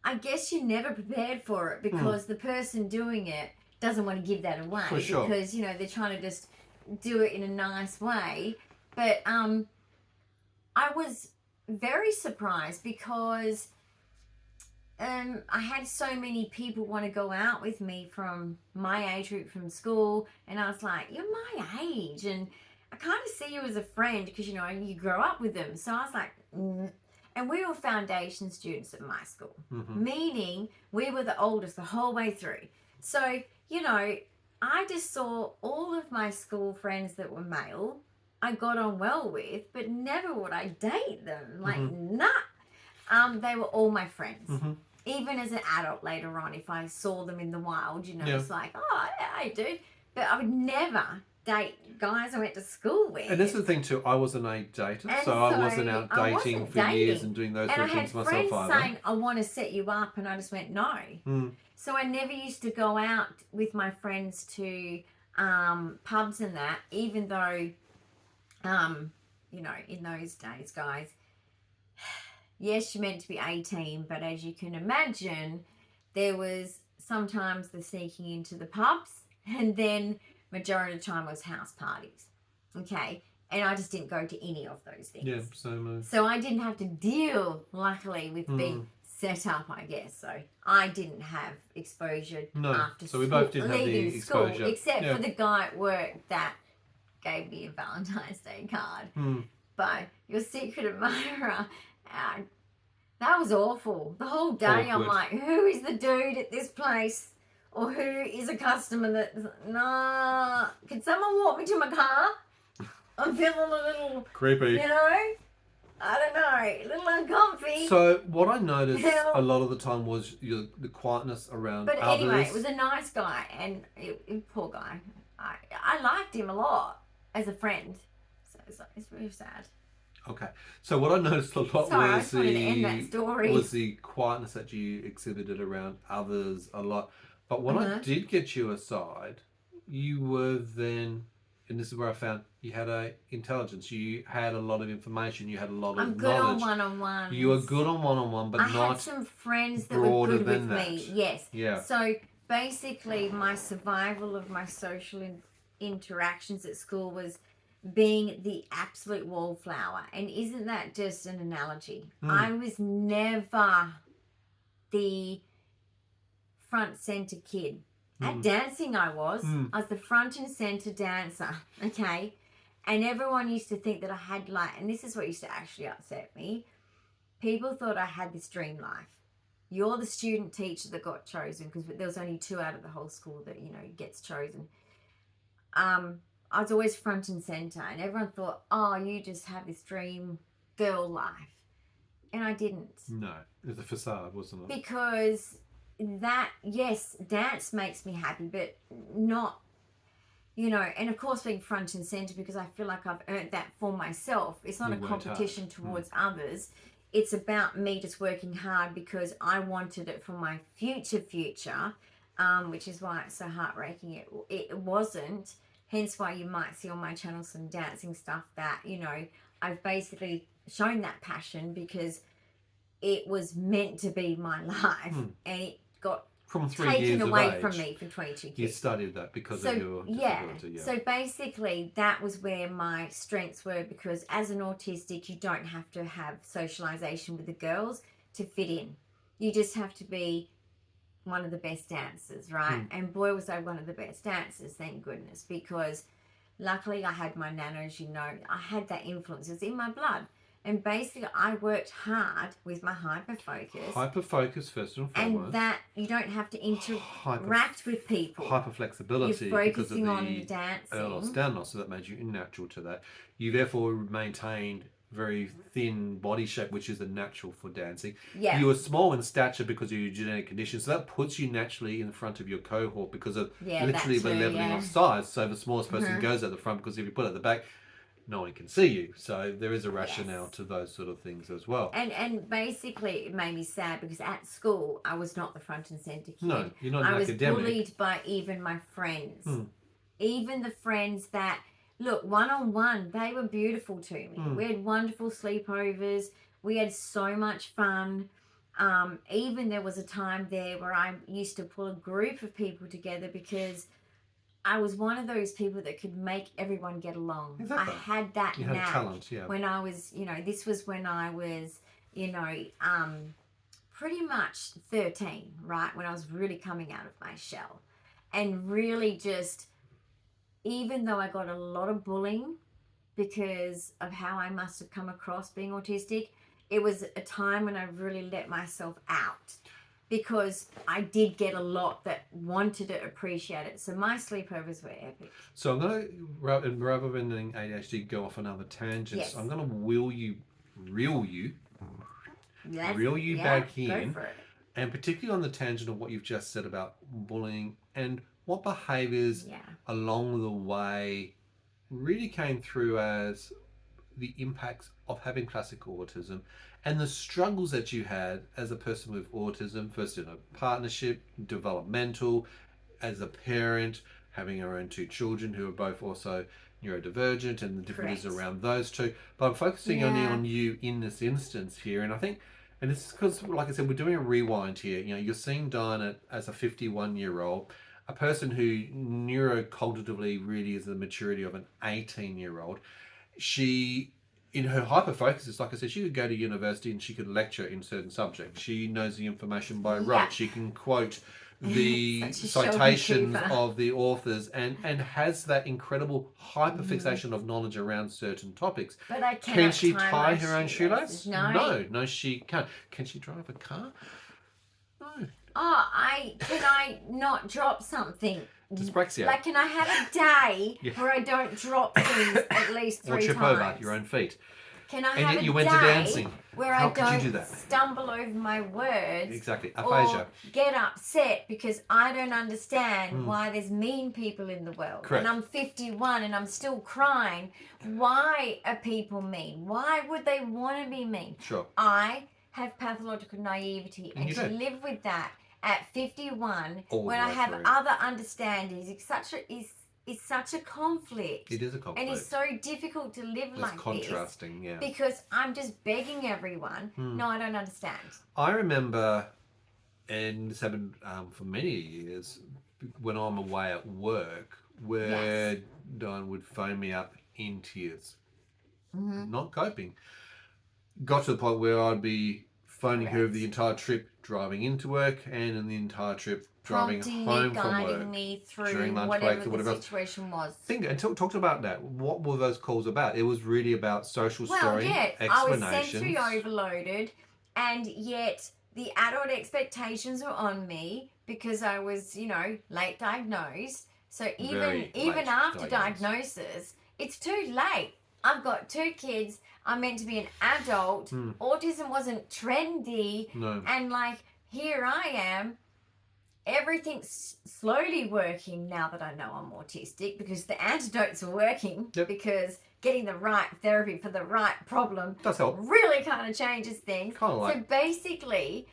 Speaker 2: I guess you're never prepared for it because the person doing it doesn't want to give that away.
Speaker 1: For sure.
Speaker 2: Because, they're trying to just do it in a nice way. But I was very surprised because I had so many people want to go out with me from my age group from school, and I was like, you're my age, and I kind of see you as a friend because you grow up with them. So I was like, and we were foundation students at my school, meaning we were the oldest the whole way through. So I just saw all of my school friends that were male I got on well with, but never would I date them. Like, they were all my friends. Even as an adult later on, if I saw them in the wild, it's like, oh, yeah, I do. But I would never date guys I went to school with.
Speaker 1: And this is the thing too, I wasn't a dater, so I wasn't out dating for years and doing those sort of things myself either. And I had friends saying, I want to set you up, and I just went, no. So I never used to go out with my friends to pubs and that, even though, in those days, guys, yes, you're meant to be 18, but as you can imagine, there was sometimes the sneaking into the pubs, and then majority of the time was house parties. Okay? And I just didn't go to any of those things. Yeah, same.
Speaker 2: So I didn't have to deal, luckily, with being set up, I guess. So I didn't have exposure after school. So we both didn't have the exposure. Except for the guy at work that gave me a Valentine's Day card. But your secret admirer... that was awful. The whole day I'm like, who is the dude at this place? Or who is a customer that... Nah. Can someone walk me to my car? I'm feeling a little...
Speaker 1: creepy.
Speaker 2: I don't know. A little uncomfy.
Speaker 1: So what I noticed a lot of the time was the quietness around others. But
Speaker 2: anyway, it was a nice guy. And poor guy. I liked him a lot as a friend. So it's really sad.
Speaker 1: Okay, so what I noticed a lot was the quietness that you exhibited around others a lot. But when I did get you aside, you were then, and this is where I found you had a intelligence. You had a lot of information. You had a lot of knowledge. I'm good on
Speaker 2: one-on-ones.
Speaker 1: You were good on one-on-one, but
Speaker 2: I had some friends that were good with me. Yes.
Speaker 1: Yeah.
Speaker 2: So basically, my survival of my social interactions at school was being the absolute wallflower. And isn't that just an analogy? I was never the front center kid. At dancing I was. I was the front and center dancer, okay? And everyone used to think that I had and this is what used to actually upset me. People thought I had this dream life. You're the student teacher that got chosen, because there was only 2 out of the whole school that, gets chosen. I was always front and center, and everyone thought, oh, you just have this dream girl life. And I didn't.
Speaker 1: No, it was a facade, wasn't it?
Speaker 2: Because yes, dance makes me happy, but not, and of course being front and center, because I feel like I've earned that for myself. It's not a competition towards others. It's about me just working hard because I wanted it for my future, which is why it's so heartbreaking. It wasn't. Hence why you might see on my channel some dancing stuff that, I've basically shown that passion because it was meant to be my life. And it got
Speaker 1: from 3
Speaker 2: taken
Speaker 1: years
Speaker 2: away
Speaker 1: of age,
Speaker 2: from me for 22 years.
Speaker 1: You studied that because of your disability. Yeah.
Speaker 2: So basically that was where my strengths were, because as an autistic, you don't have to have socialization with the girls to fit in. You just have to be one of the best dancers, right? And boy, was I one of the best dancers, thank goodness, because luckily I had my nanas, I had that influence. It's in my blood. And basically, I worked hard with my hyperfocus.
Speaker 1: Hyperfocus, first and foremost.
Speaker 2: And that you don't have to interact with people.
Speaker 1: Hyperflexibility.
Speaker 2: You're focusing on dancing.
Speaker 1: Ehlers-Danlos, so that made you natural to that. You therefore maintained very thin body shape, which is a natural for dancing.
Speaker 2: Yeah.
Speaker 1: You were small in stature because of your genetic conditions, so that puts you naturally in front of your cohort because of literally the leveling of size. So the smallest person goes at the front, because if you put it at the back, no one can see you. So there is a rationale to those sort of things as well. And
Speaker 2: basically it made me sad because at school I was not the front and centre kid.
Speaker 1: No, you're not an academic.
Speaker 2: I was bullied by even my friends. Even the friends that, look, one-on-one, they were beautiful to me. We had wonderful sleepovers. We had so much fun. Even there was a time there where I used to pull a group of people together because I was one of those people that could make everyone get along.
Speaker 1: Exactly.
Speaker 2: I had that
Speaker 1: you
Speaker 2: knack.
Speaker 1: had talent, yeah.
Speaker 2: When I was, this was when I was, pretty much 13, right? When I was really coming out of my shell. And really just, even though I got a lot of bullying because of how I must have come across being autistic, it was a time when I really let myself out. Because I did get a lot that wanted to appreciate it. So my sleepovers were epic.
Speaker 1: So I'm going to, rather than letting ADHD go off another tangent, I'm going to reel you back in. Go for it. And particularly on the tangent of what you've just said about bullying and what behaviours along the way really came through as the impacts of having classic autism and the struggles that you had as a person with autism, first in a partnership, developmental, as a parent, having our own 2 children who are both also neurodivergent, and the differences around those two. But I'm focusing only on you in this instance here, and I think, and this is because, like I said, we're doing a rewind here. You're seeing Dyan as a 51-year-old, a person who neurocognitively really is the maturity of an 18-year-old. She, in her hyperfocus, like I said, she could go to university and she could lecture in certain subjects. She knows the information by rote. She can quote the citations of the authors and has that incredible hyperfixation of knowledge around certain topics.
Speaker 2: But I
Speaker 1: can she tie her own shoelace?
Speaker 2: No.
Speaker 1: No, she can't. Can she drive a car? No.
Speaker 2: Oh, can I not drop something?
Speaker 1: Dyspraxia.
Speaker 2: Like, can I have a day where I don't drop things at least 3 times?
Speaker 1: Or trip over your own feet.
Speaker 2: Can I have a day where I don't stumble over my words?
Speaker 1: Exactly, aphasia.
Speaker 2: Or get upset because I don't understand why there's mean people in the world.
Speaker 1: Correct.
Speaker 2: And I'm 51 and I'm still crying. Why are people mean? Why would they want to be mean?
Speaker 1: Sure.
Speaker 2: I have pathological naivety, and to live with that at 51 when I have other understandings, it's such a conflict.
Speaker 1: It is a conflict.
Speaker 2: And it's so difficult to live like
Speaker 1: contrasting,
Speaker 2: this. Because I'm just begging everyone, no, I don't understand.
Speaker 1: I remember, and this happened for many years, when I'm away at work, where Dyan would phone me up in tears. Not coping. Got to the point where I'd be phoning her the entire trip, driving into work, and in the entire trip driving home from work,
Speaker 2: guiding me through
Speaker 1: during lunch
Speaker 2: whatever
Speaker 1: breaks or whatever
Speaker 2: the situation was.
Speaker 1: Talk about that. What were those calls about? It was really about social story, explanations.
Speaker 2: I was sensory overloaded, and yet the adult expectations were on me because I was, late diagnosed. So even after diagnosis, it's too late. I've got 2 kids. I'm meant to be an adult. Autism wasn't trendy.
Speaker 1: No.
Speaker 2: And here I am. Everything's slowly working now that I know I'm autistic because the antidotes are working.
Speaker 1: Yep.
Speaker 2: Because getting the right therapy for the right problem
Speaker 1: does help.
Speaker 2: Really kind of changes things.
Speaker 1: So
Speaker 2: basically,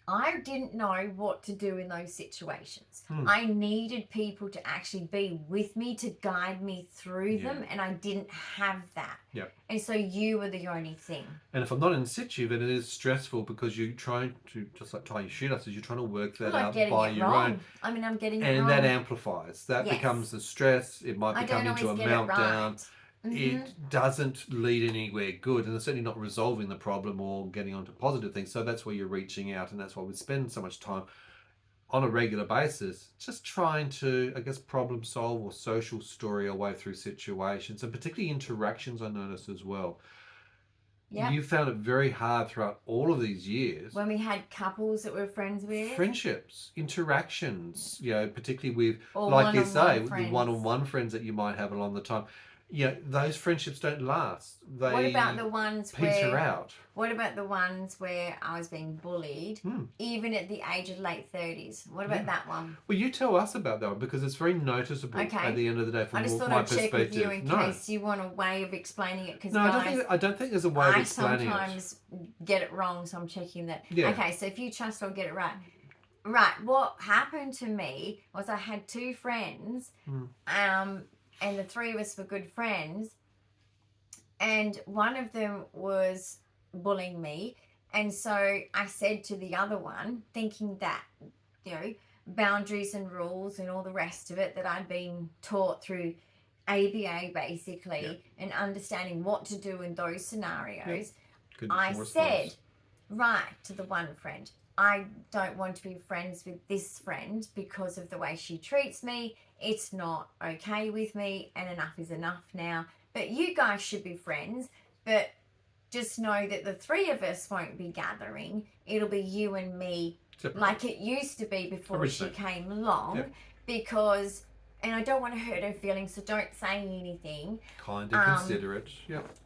Speaker 2: I didn't know what to do in those situations. I needed people to actually be with me to guide me through them, and I didn't have that.
Speaker 1: Yep.
Speaker 2: And so you were the only thing.
Speaker 1: And if I'm not in situ, then it is stressful because you're trying to, just like tying shoelaces, you're trying to work that out by your own.
Speaker 2: I mean, I'm getting it wrong.
Speaker 1: And that amplifies. That becomes the stress. It might become into a meltdown. It doesn't lead anywhere good, and it's certainly not resolving the problem or getting onto positive things. So that's where you're reaching out, and that's why we spend so much time on a regular basis just trying to, I guess, problem solve or social story our way through situations, and particularly interactions. I noticed as well. Yeah. You found it very hard throughout all of these years.
Speaker 2: When we had couples that we're friends with.
Speaker 1: Friendships, interactions, particularly with, like you say, the one-on-one friends that you might have along the time. Those friendships don't last.
Speaker 2: What about the ones
Speaker 1: peter out?
Speaker 2: What about the ones where I was being bullied, even at the age of late 30s? What about that one?
Speaker 1: Well, you tell us about that one because it's very noticeable at the end of the day from my perspective.
Speaker 2: I just thought I'd check with you in case you want a way of explaining it.
Speaker 1: No, I don't think there's a way of explaining it.
Speaker 2: I sometimes get it wrong, so I'm checking that.
Speaker 1: Yeah.
Speaker 2: Okay, so if you trust, I'll get it right. Right, what happened to me was I had 2 friends, and the 3 of us were good friends, and one of them was bullying me, and so I said to the other one, thinking that, boundaries and rules and all the rest of it that I'd been taught through ABA basically, and understanding what to do in those scenarios, I said, to the one friend, I don't want to be friends with this friend because of the way she treats me. It's not okay with me, and enough is enough now. But you guys should be friends, but just know that the 3 of us won't be gathering. It'll be you and me, like it used to be before she came along, because... And I don't want to hurt her feelings, so don't say anything.
Speaker 1: Kind and considerate.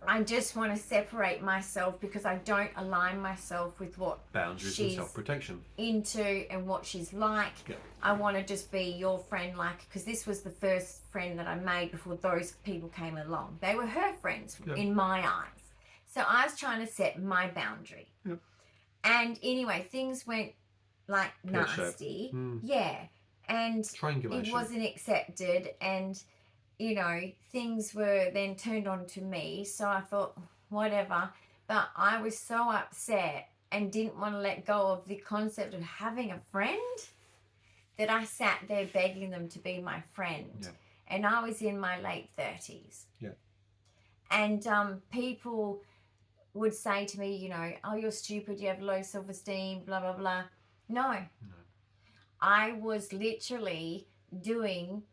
Speaker 2: I just want to separate myself because I don't align myself with what
Speaker 1: boundaries and self-protection
Speaker 2: into and what she's like. I want to just be your friend, because this was the first friend that I made before those people came along. They were her friends in my eyes. So I was trying to set my boundary. And anyway, things went nasty. And it wasn't accepted, and things were then turned on to me, so I thought whatever, but I was so upset and didn't want to let go of the concept of having a friend that I sat there begging them to be my friend. And I was in my late 30s, and people would say to me, oh, you're stupid, you have low self-esteem, blah blah blah. No. I was literally doing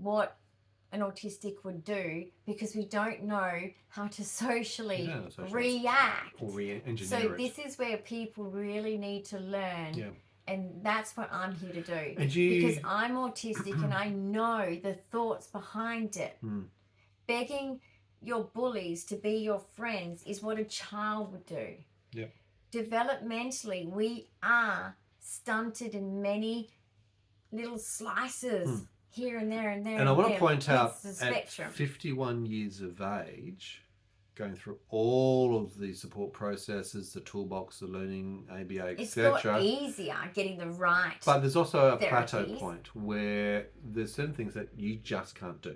Speaker 2: what an autistic would do because we don't know how to socially react.
Speaker 1: Or re-engineer
Speaker 2: so this is where people really need to learn. And that's what I'm here to do. Because I'm autistic and I know the thoughts behind it. Begging your bullies to be your friends is what a child would do. Developmentally, we are stunted in many little slices here and there and there.
Speaker 1: And I want to point out, at 51 years of age, going through all of the support processes, the toolbox, the learning, ABA, etc.
Speaker 2: It's got easier getting the right
Speaker 1: But there's also a
Speaker 2: therapies.
Speaker 1: plateau point where there's certain things that you just can't do.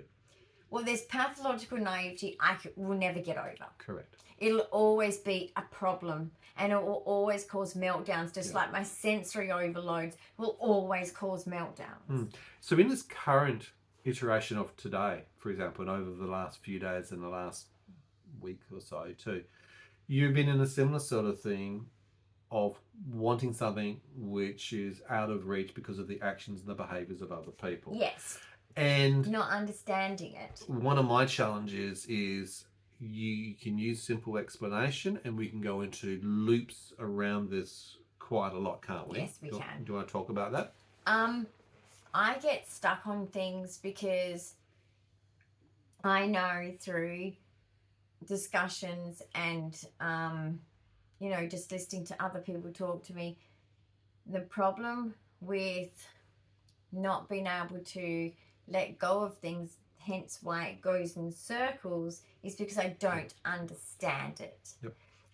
Speaker 2: Well, there's pathological naivety I will never get over.
Speaker 1: Correct.
Speaker 2: It'll always be a problem, and it will always cause meltdowns, just like my sensory overloads will always cause meltdowns.
Speaker 1: So in this current iteration of today, for example, and over the last few days and the last week or so too, you've been in a similar sort of thing of wanting something which is out of reach because of the actions and the behaviours of other people.
Speaker 2: Yes.
Speaker 1: And
Speaker 2: not understanding it.
Speaker 1: One of my challenges is you can use simple explanation, and we can go into loops around this quite a lot, can't we?
Speaker 2: Yes, we can.
Speaker 1: Do you want to talk about that?
Speaker 2: I get stuck on things because I know through discussions and just listening to other people talk to me, the problem with not being able to let go of things, hence why it goes in circles, is because I don't understand it.
Speaker 1: Yep.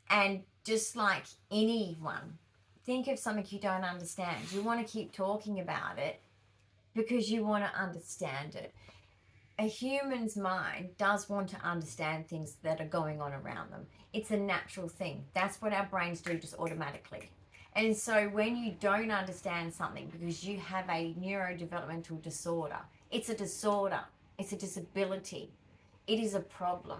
Speaker 2: And just like anyone, think of something you don't understand. You want to keep talking about it because you want to understand it. A human's mind does want to understand things that are going on around them. It's a natural thing. That's what our brains do just automatically. And so when you don't understand something because you have a neurodevelopmental disorder, it's a disorder, it's a disability, it is a problem.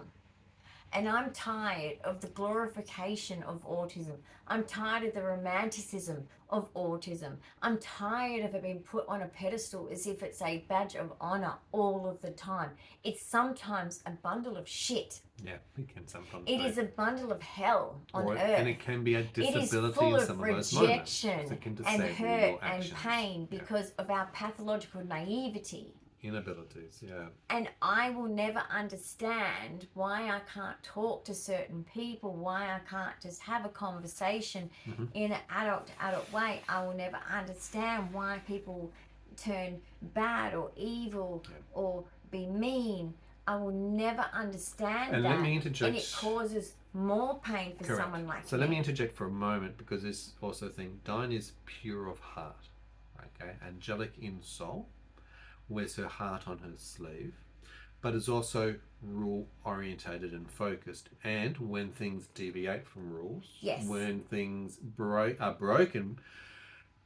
Speaker 2: And I'm tired of the glorification of autism. I'm tired of the romanticism of autism. I'm tired of it being put on a pedestal as if it's a badge of honor all of the time. It's sometimes a bundle of shit.
Speaker 1: Yeah, it can sometimes
Speaker 2: It is a bundle of hell on earth.
Speaker 1: And it can be a disability
Speaker 2: it is full
Speaker 1: in
Speaker 2: of
Speaker 1: some of those moments.
Speaker 2: rejection and hurt and pain because of our pathological naivety.
Speaker 1: Inabilities, yeah.
Speaker 2: And I will never understand why I can't talk to certain people, why I can't just have a conversation in an adult-to-adult way. I will never understand why people turn bad or evil or be mean. I will never understand that.
Speaker 1: Let me interject.
Speaker 2: And it causes more pain for someone like me.
Speaker 1: So let me interject for a moment, because this also thing, Dyan is pure of heart, okay? Angelic in soul. Wears her heart on her sleeve, but is also rule orientated and focused. And when things deviate from rules, when things are broken,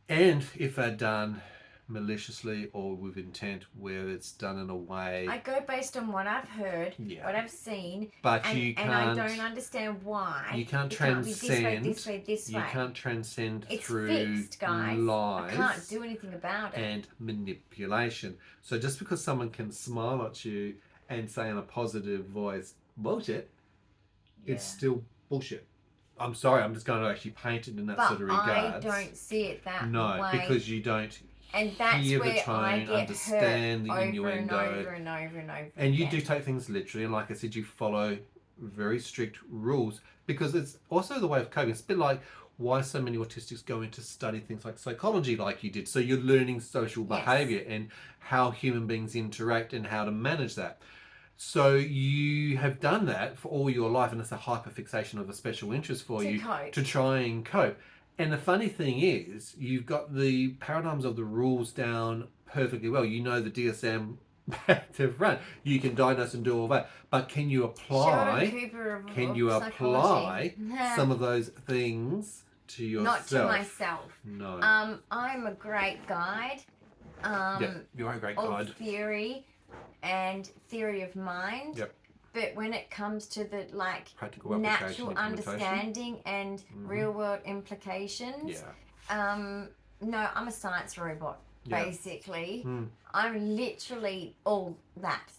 Speaker 1: and if they're done maliciously or with intent, where it's done in a way,
Speaker 2: I go based on what I've heard, what I've seen,
Speaker 1: but
Speaker 2: and I don't understand why.
Speaker 1: You can't transcend.
Speaker 2: This way.
Speaker 1: You can't transcend
Speaker 2: it's
Speaker 1: through
Speaker 2: fixed, guys.
Speaker 1: lies.
Speaker 2: I can't do anything about it.
Speaker 1: And manipulation. So just because someone can smile at you and say in a positive voice, bullshit, it's still bullshit. I'm sorry, I'm just going to actually paint it in that sort of regards.
Speaker 2: I don't see it that way.
Speaker 1: No, because you don't.
Speaker 2: And that's
Speaker 1: hear
Speaker 2: where
Speaker 1: the tone,
Speaker 2: I get
Speaker 1: understand
Speaker 2: hurt
Speaker 1: the innuendo,
Speaker 2: over and over.
Speaker 1: And you do take things literally, and like I said, you follow very strict rules, because it's also the way of coping. It's a bit like why so many autistics go into study things like psychology, like you did. So you're learning social behavior and how human beings interact and how to manage that. So you have done that for all your life, and it's a hyperfixation of a special interest for you to try and cope. And the funny thing is, you've got the paradigms of the rules down perfectly well. You know the DSM back to front. You can diagnose and do all that. But can you apply? Some of those things to yourself?
Speaker 2: Not to myself.
Speaker 1: No.
Speaker 2: I'm a great guide.
Speaker 1: You're a great guide.
Speaker 2: Of theory and theory of mind.
Speaker 1: Yep.
Speaker 2: But when it comes to the
Speaker 1: practical
Speaker 2: natural understanding and real world implications, no, I'm a science robot, basically. I'm literally all that.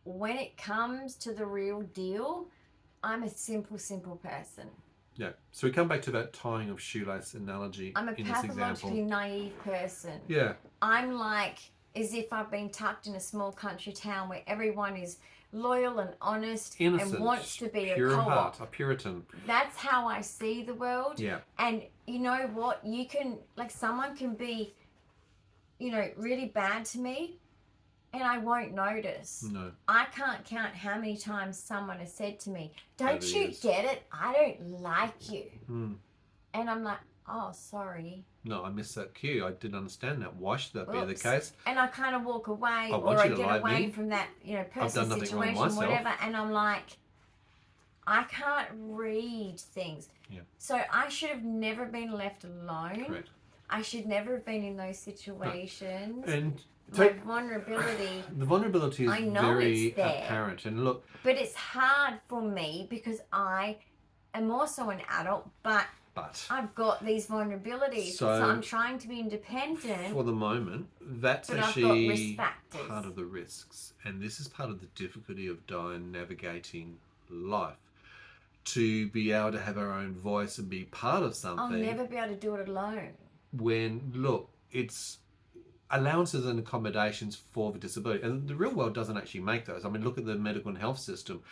Speaker 2: When it comes to the real deal, I'm a simple person.
Speaker 1: Yeah. So we come back to that tying of shoelace analogy
Speaker 2: I'm a
Speaker 1: in this example.
Speaker 2: pathologically naive person.
Speaker 1: Yeah.
Speaker 2: I'm like as if I've been tucked in a small country town where everyone is loyal and honest, innocent, and wants to be
Speaker 1: pure
Speaker 2: a co-op.
Speaker 1: heart, a Puritan.
Speaker 2: That's how I see the world.
Speaker 1: Yeah.
Speaker 2: And you know what? You can, someone can be, really bad to me and I won't notice.
Speaker 1: No.
Speaker 2: I can't count how many times someone has said to me, don't you get it? I don't like you. And I'm like, oh, sorry.
Speaker 1: No, I missed that cue. I didn't understand that. Why should that be the case?
Speaker 2: And I kind of walk away, or I get away from that, person, situation, whatever. And I'm like, I can't read things.
Speaker 1: Yeah.
Speaker 2: So I should have never been left alone.
Speaker 1: Correct.
Speaker 2: I should never have been in those situations.
Speaker 1: No. And
Speaker 2: my vulnerability.
Speaker 1: The vulnerability is
Speaker 2: I know
Speaker 1: very
Speaker 2: it's there,
Speaker 1: apparent. And look,
Speaker 2: but it's hard for me because I am also an adult, but I've got these vulnerabilities, so I'm trying to be independent.
Speaker 1: For the moment, that's actually part of the risks, and this is part of the difficulty of Dyan navigating life. To be able to have our own voice and be part of something.
Speaker 2: I'll never be able to do it alone.
Speaker 1: When, look, it's allowances and accommodations for the disability, and the real world doesn't actually make those. I mean, look at the medical and health system.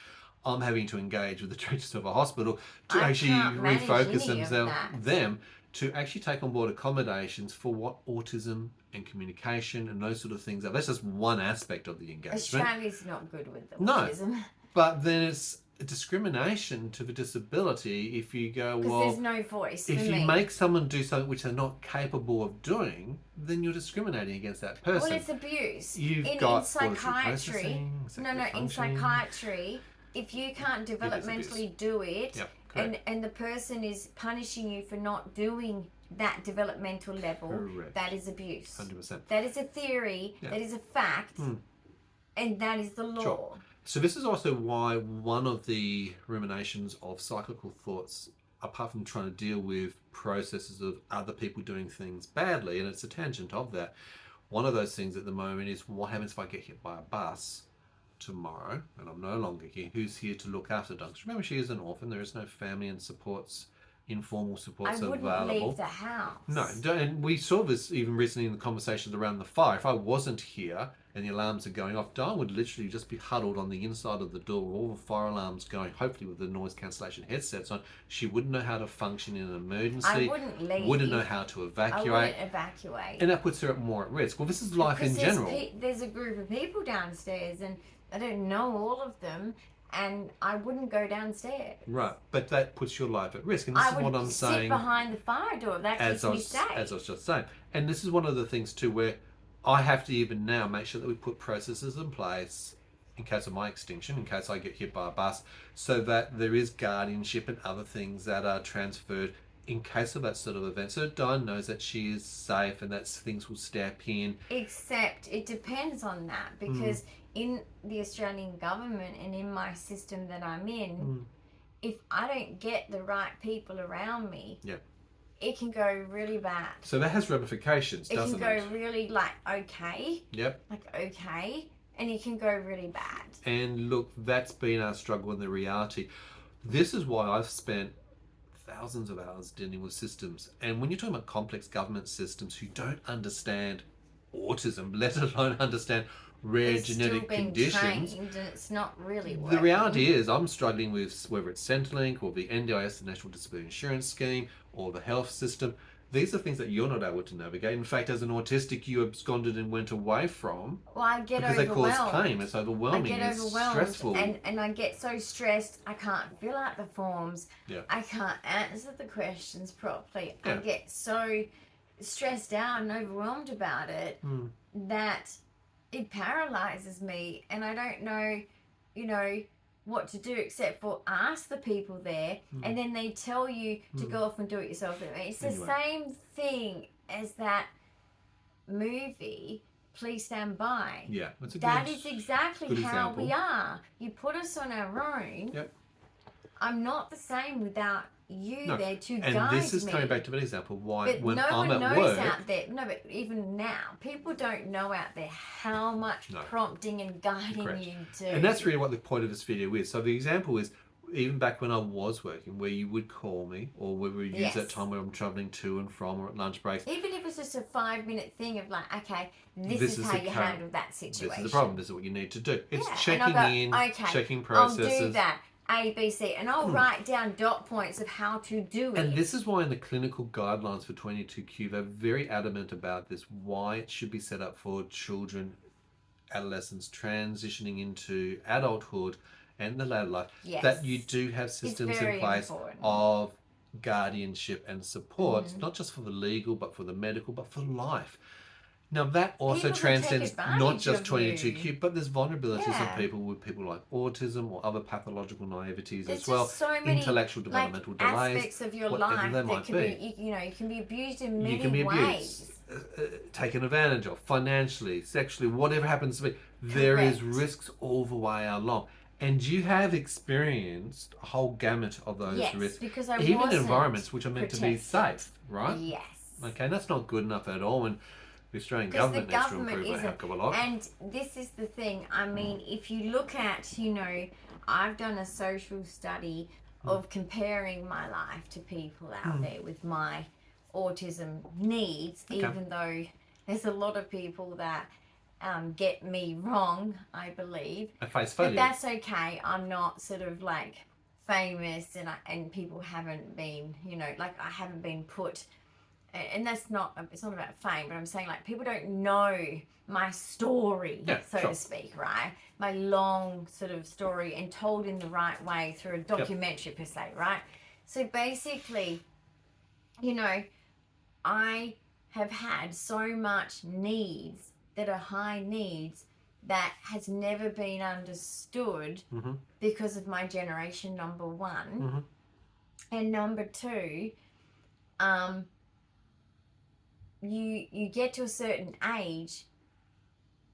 Speaker 1: I'm having to engage with the directors of a hospital to actually refocus them to actually take on board accommodations for what autism and communication and those sort of things are. That's just one aspect of the engagement.
Speaker 2: Australia's not good with the autism.
Speaker 1: No, but then it's a discrimination to the disability if you go, well,
Speaker 2: there's no voice
Speaker 1: if you make someone do something which they're not capable of doing, then you're discriminating against that person.
Speaker 2: Well, it's abuse.
Speaker 1: You've got
Speaker 2: in psychiatry. In psychiatry, if you can't developmentally do it, and the person is punishing you for not doing that developmental level, that is abuse.
Speaker 1: 100%.
Speaker 2: That is a theory. That is a fact, and that is the law.
Speaker 1: Sure. So this is also why one of the ruminations of cyclical thoughts, apart from trying to deal with processes of other people doing things badly, and it's a tangent of that, one of those things at the moment is what happens if I get hit by a bus tomorrow and I'm no longer here? Who's here to look after Duncan? Remember, she is an orphan. There is no family and supports, informal supports available.
Speaker 2: I wouldn't leave the house.
Speaker 1: No, and we saw this even recently in the conversations around the fire. If I wasn't here and the alarms are going off, Dyan would literally just be huddled on the inside of the door, all the fire alarms going, hopefully with the noise cancellation headsets on. She wouldn't know how to function in an emergency.
Speaker 2: I wouldn't leave.
Speaker 1: Wouldn't know how to evacuate.
Speaker 2: I wouldn't evacuate.
Speaker 1: And that puts her more at risk. Well, this is life in general.
Speaker 2: There's a group of people downstairs, and I don't know all of them, and I wouldn't go downstairs.
Speaker 1: Right, but that puts your life at risk, and this is what I'm saying.
Speaker 2: I would sit behind the fire door. That keeps me safe.
Speaker 1: As I was just saying, and this is one of the things too, where I have to even now make sure that we put processes in place in case of my extinction, in case I get hit by a bus, so that there is guardianship and other things that are transferred in case of that sort of event. So Dyan knows that she is safe and that things will step in.
Speaker 2: Except it depends on that, because in the Australian government and in my system that I'm in, if I don't get the right people around me, it can go really bad.
Speaker 1: So that has ramifications, doesn't it?
Speaker 2: It can go really okay.
Speaker 1: Yep.
Speaker 2: Okay. And it can go really bad.
Speaker 1: And look, that's been our struggle in the reality. This is why I've spent thousands of hours dealing with systems. And when you're talking about complex government systems who don't understand autism, let alone understand rare genetic conditions,
Speaker 2: and it's not really working.
Speaker 1: The reality is I'm struggling with whether it's Centrelink or the NDIS, the National Disability Insurance Scheme, or the health system. These are things that you're not able to navigate. In fact, as an autistic, you absconded and went away from.
Speaker 2: Well, I get
Speaker 1: because
Speaker 2: overwhelmed.
Speaker 1: They cause pain. It's overwhelming.
Speaker 2: I get overwhelmed.
Speaker 1: It's stressful.
Speaker 2: And I get so stressed, I can't fill out the forms.
Speaker 1: Yeah.
Speaker 2: I can't answer the questions properly. Yeah. I get so stressed out and overwhelmed about it that it paralyzes me, and I don't know, what to do except for ask the people there, and then they tell you to go off and do it yourself. It's the same thing as that movie, Please Stand By.
Speaker 1: Yeah,
Speaker 2: that is exactly how we are. You put us on our own.
Speaker 1: Yep.
Speaker 2: I'm not the same without you there to guide me.
Speaker 1: And this is coming back to an example why
Speaker 2: but
Speaker 1: when
Speaker 2: no
Speaker 1: I'm
Speaker 2: one
Speaker 1: at
Speaker 2: knows
Speaker 1: work,
Speaker 2: out there. No, but even now, people don't know out there how much prompting and guiding you do.
Speaker 1: And that's really what the point of this video is. So the example is, even back when I was working, where you would call me, or where we would use that time where I'm travelling to and from, or at lunch breaks.
Speaker 2: Even if it's just a 5-minute thing of like, okay, this is how you handle that situation.
Speaker 1: This is the problem. This is what you need to do. It's checking in, checking processes.
Speaker 2: I'll do that. A, B, C, and I'll write down dot points of how to do it.
Speaker 1: And this is why in the clinical guidelines for 22Q, they're very adamant about this, why it should be set up for children, adolescents transitioning into adulthood and the later life, that you do have systems in place of guardianship and support, not just for the legal, but for the medical, but for life. Now that also transcends not just 22Q, but there's vulnerabilities of people with people like autism or other pathological naiveties as well,
Speaker 2: so many,
Speaker 1: intellectual developmental delays,
Speaker 2: aspects of your life that can be, you can be abused in many ways.
Speaker 1: taken advantage of financially, sexually, whatever happens to be. There is
Speaker 2: Correct.
Speaker 1: risks all the way along. And you have experienced a whole gamut of those
Speaker 2: Yes,
Speaker 1: risks.
Speaker 2: because I
Speaker 1: even
Speaker 2: wasn't
Speaker 1: environments which are meant to be
Speaker 2: protected.
Speaker 1: safe, right?
Speaker 2: Yes.
Speaker 1: Okay, that's not good enough at all. And the Australian
Speaker 2: Because
Speaker 1: government
Speaker 2: the
Speaker 1: needs to
Speaker 2: government
Speaker 1: improve a
Speaker 2: isn't.
Speaker 1: heck of a lot.
Speaker 2: And this is the thing. I mean, if you look at, you know, I've done a social study of comparing my life to people out there with my autism needs, even though there's a lot of people that get me wrong, I believe.
Speaker 1: At face value.
Speaker 2: But that's okay. I'm not sort of like famous, and people haven't been, you know, like I haven't been put, and that's not, it's not about fame, but I'm saying like people don't know my story, so to speak, right? My long sort of story, and told in the right way through a documentary per se, right? So basically, you know, I have had so much needs that are high needs that has never been understood because of my generation, number one. And number two, you get to a certain age,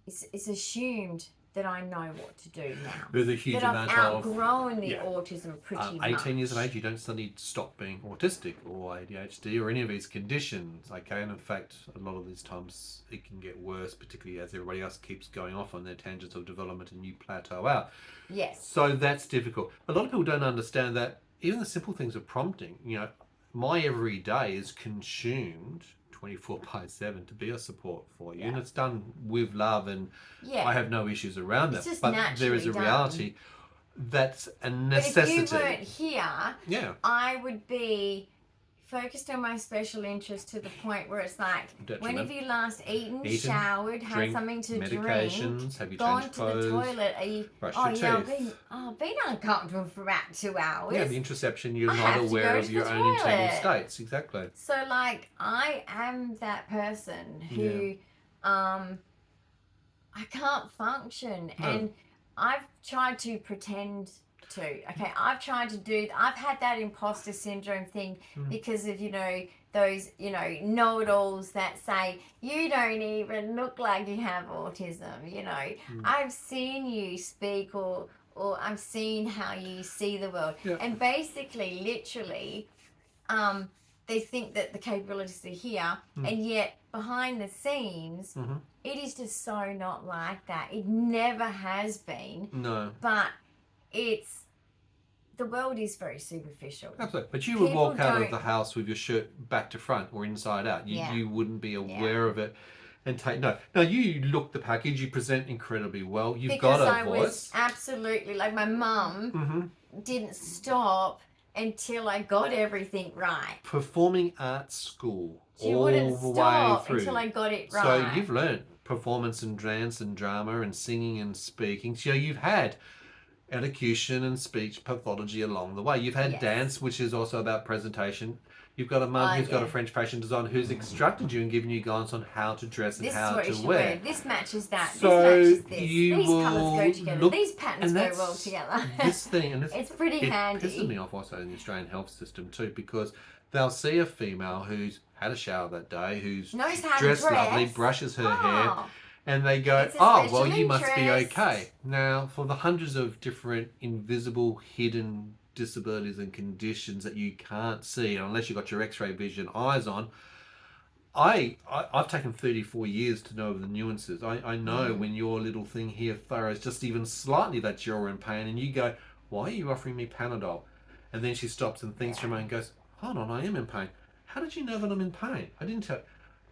Speaker 2: it's assumed that I know what to do now.
Speaker 1: There's a huge amount
Speaker 2: I've outgrown the
Speaker 1: of
Speaker 2: autism pretty much.
Speaker 1: 18 years of age, you don't suddenly stop being autistic or ADHD or any of these conditions, okay? And in fact, a lot of these times it can get worse, particularly as everybody else keeps going off on their tangents of development and you plateau out.
Speaker 2: Yes.
Speaker 1: So that's difficult. A lot of people don't understand that even the simple things of prompting, you know, my everyday is consumed 24/7 to be a support for you, and it's done with love, and I have no issues around that. But there is a reality that's a necessity.
Speaker 2: But if you weren't here, I would be focused on my special interest to the point where it's like, when have you last eaten, showered, had something to drink,
Speaker 1: have you
Speaker 2: gone
Speaker 1: changed
Speaker 2: to
Speaker 1: clothes,
Speaker 2: the toilet, are you,
Speaker 1: brushed your teeth?
Speaker 2: I've been uncomfortable for about 2 hours.
Speaker 1: Yeah, the interception, you're not aware of your own internal states. Exactly.
Speaker 2: So like, I am that person who I can't function, and I've tried to pretend to. Okay, I've had that imposter syndrome thing because of, you know, those, you know-it-alls that say, you don't even look like you have autism, you know. I've seen you speak, or I've seen how you see the world. And basically, literally, they think that the capabilities are here, and yet behind the scenes, it is just so not like that. It never has been.
Speaker 1: No.
Speaker 2: But the world is very superficial.
Speaker 1: Absolutely. But you would walk out of the house with your shirt back to front or inside out. You wouldn't be aware of it and take no. Now you look the package, you present incredibly well. You've got a voice.
Speaker 2: Was absolutely, like, my mum didn't stop until I got everything right.
Speaker 1: Performing arts school
Speaker 2: she
Speaker 1: all
Speaker 2: wouldn't
Speaker 1: the way
Speaker 2: stop
Speaker 1: through
Speaker 2: until I got it right.
Speaker 1: So you've learned performance and dance and drama and singing and speaking. So you've had elocution and speech pathology along the way. You've had dance, which is also about presentation. You've got a mum who's got a French fashion designer who's instructed you and given you guidance on how to dress and how to wear.
Speaker 2: This matches that.
Speaker 1: So
Speaker 2: this matches this.
Speaker 1: These
Speaker 2: colours go together. These patterns go well together.
Speaker 1: This thing, and
Speaker 2: it's pretty handy.
Speaker 1: It pisses me off also in the Australian health system too, because they'll see a female who's had a shower that day, who's dressed lovely, brushes her hair, and they go, oh, well, you must be okay. Now, for the hundreds of different invisible, hidden disabilities and conditions that you can't see unless you've got your x-ray vision eyes on, I've taken 34 years to know the nuances. I know when your little thing here furrows just even slightly that you're in pain, and you go, why are you offering me Panadol? And then she stops and thinks for a moment and goes, hold on, I am in pain. How did you know that I'm in pain? I didn't tell.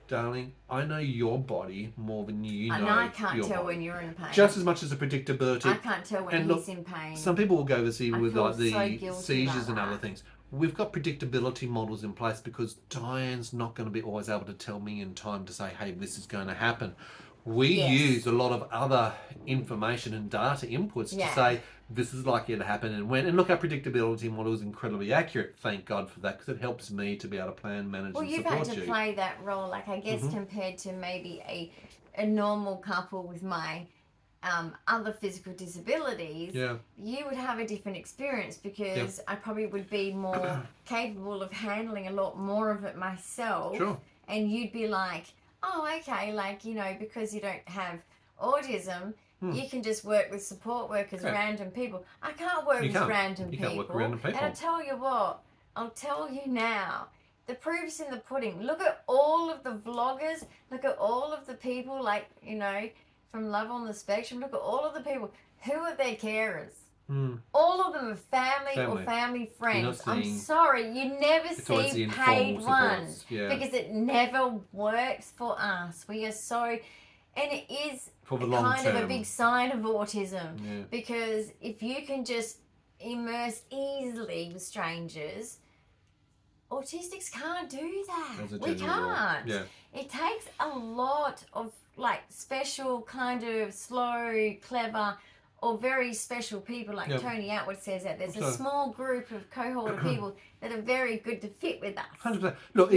Speaker 1: Darling, I know your body more than you know
Speaker 2: and I can't
Speaker 1: your
Speaker 2: tell
Speaker 1: body.
Speaker 2: When you're in pain.
Speaker 1: Just as much as the predictability.
Speaker 2: I can't tell when he's in pain.
Speaker 1: Some people will go this even with like the
Speaker 2: so
Speaker 1: seizures and other things. We've got predictability models in place because Dyan's not going to be always able to tell me in time to say, hey, this is going to happen. We use a lot of other information and data inputs to say this is likely to happen and when. And look, our predictability model is incredibly accurate. Thank God for that, because it helps me to be able to plan, manage, and support you.
Speaker 2: Well, you've had to play that role, like I guess compared to maybe a normal couple with my other physical disabilities, you would have a different experience because I probably would be more capable of handling a lot more of it myself.
Speaker 1: Sure.
Speaker 2: And you'd be like, oh, okay, like, you know, because you don't have autism, you can just work with support workers, random people. I can't work with random people.
Speaker 1: Can't work with random people.
Speaker 2: And I'll tell you what, I'll tell you now, the proof's in the pudding. Look at all of the vloggers, look at all of the people, like, you know, from Love on the Spectrum, look at all of the people. Who are their carers? All of them are family or family friends. I'm sorry, you never see paid ones because it never works for us. We are so, and it is
Speaker 1: for the long
Speaker 2: kind
Speaker 1: term.
Speaker 2: of a big sign of autism because if you can just immerse easily with strangers, autistics can't do that. We can't. It takes a lot of like special kind of slow, clever, or very special people like Tony Atwood says that there's a small group of cohort of people that are very good to fit with us.
Speaker 1: 100%. Look,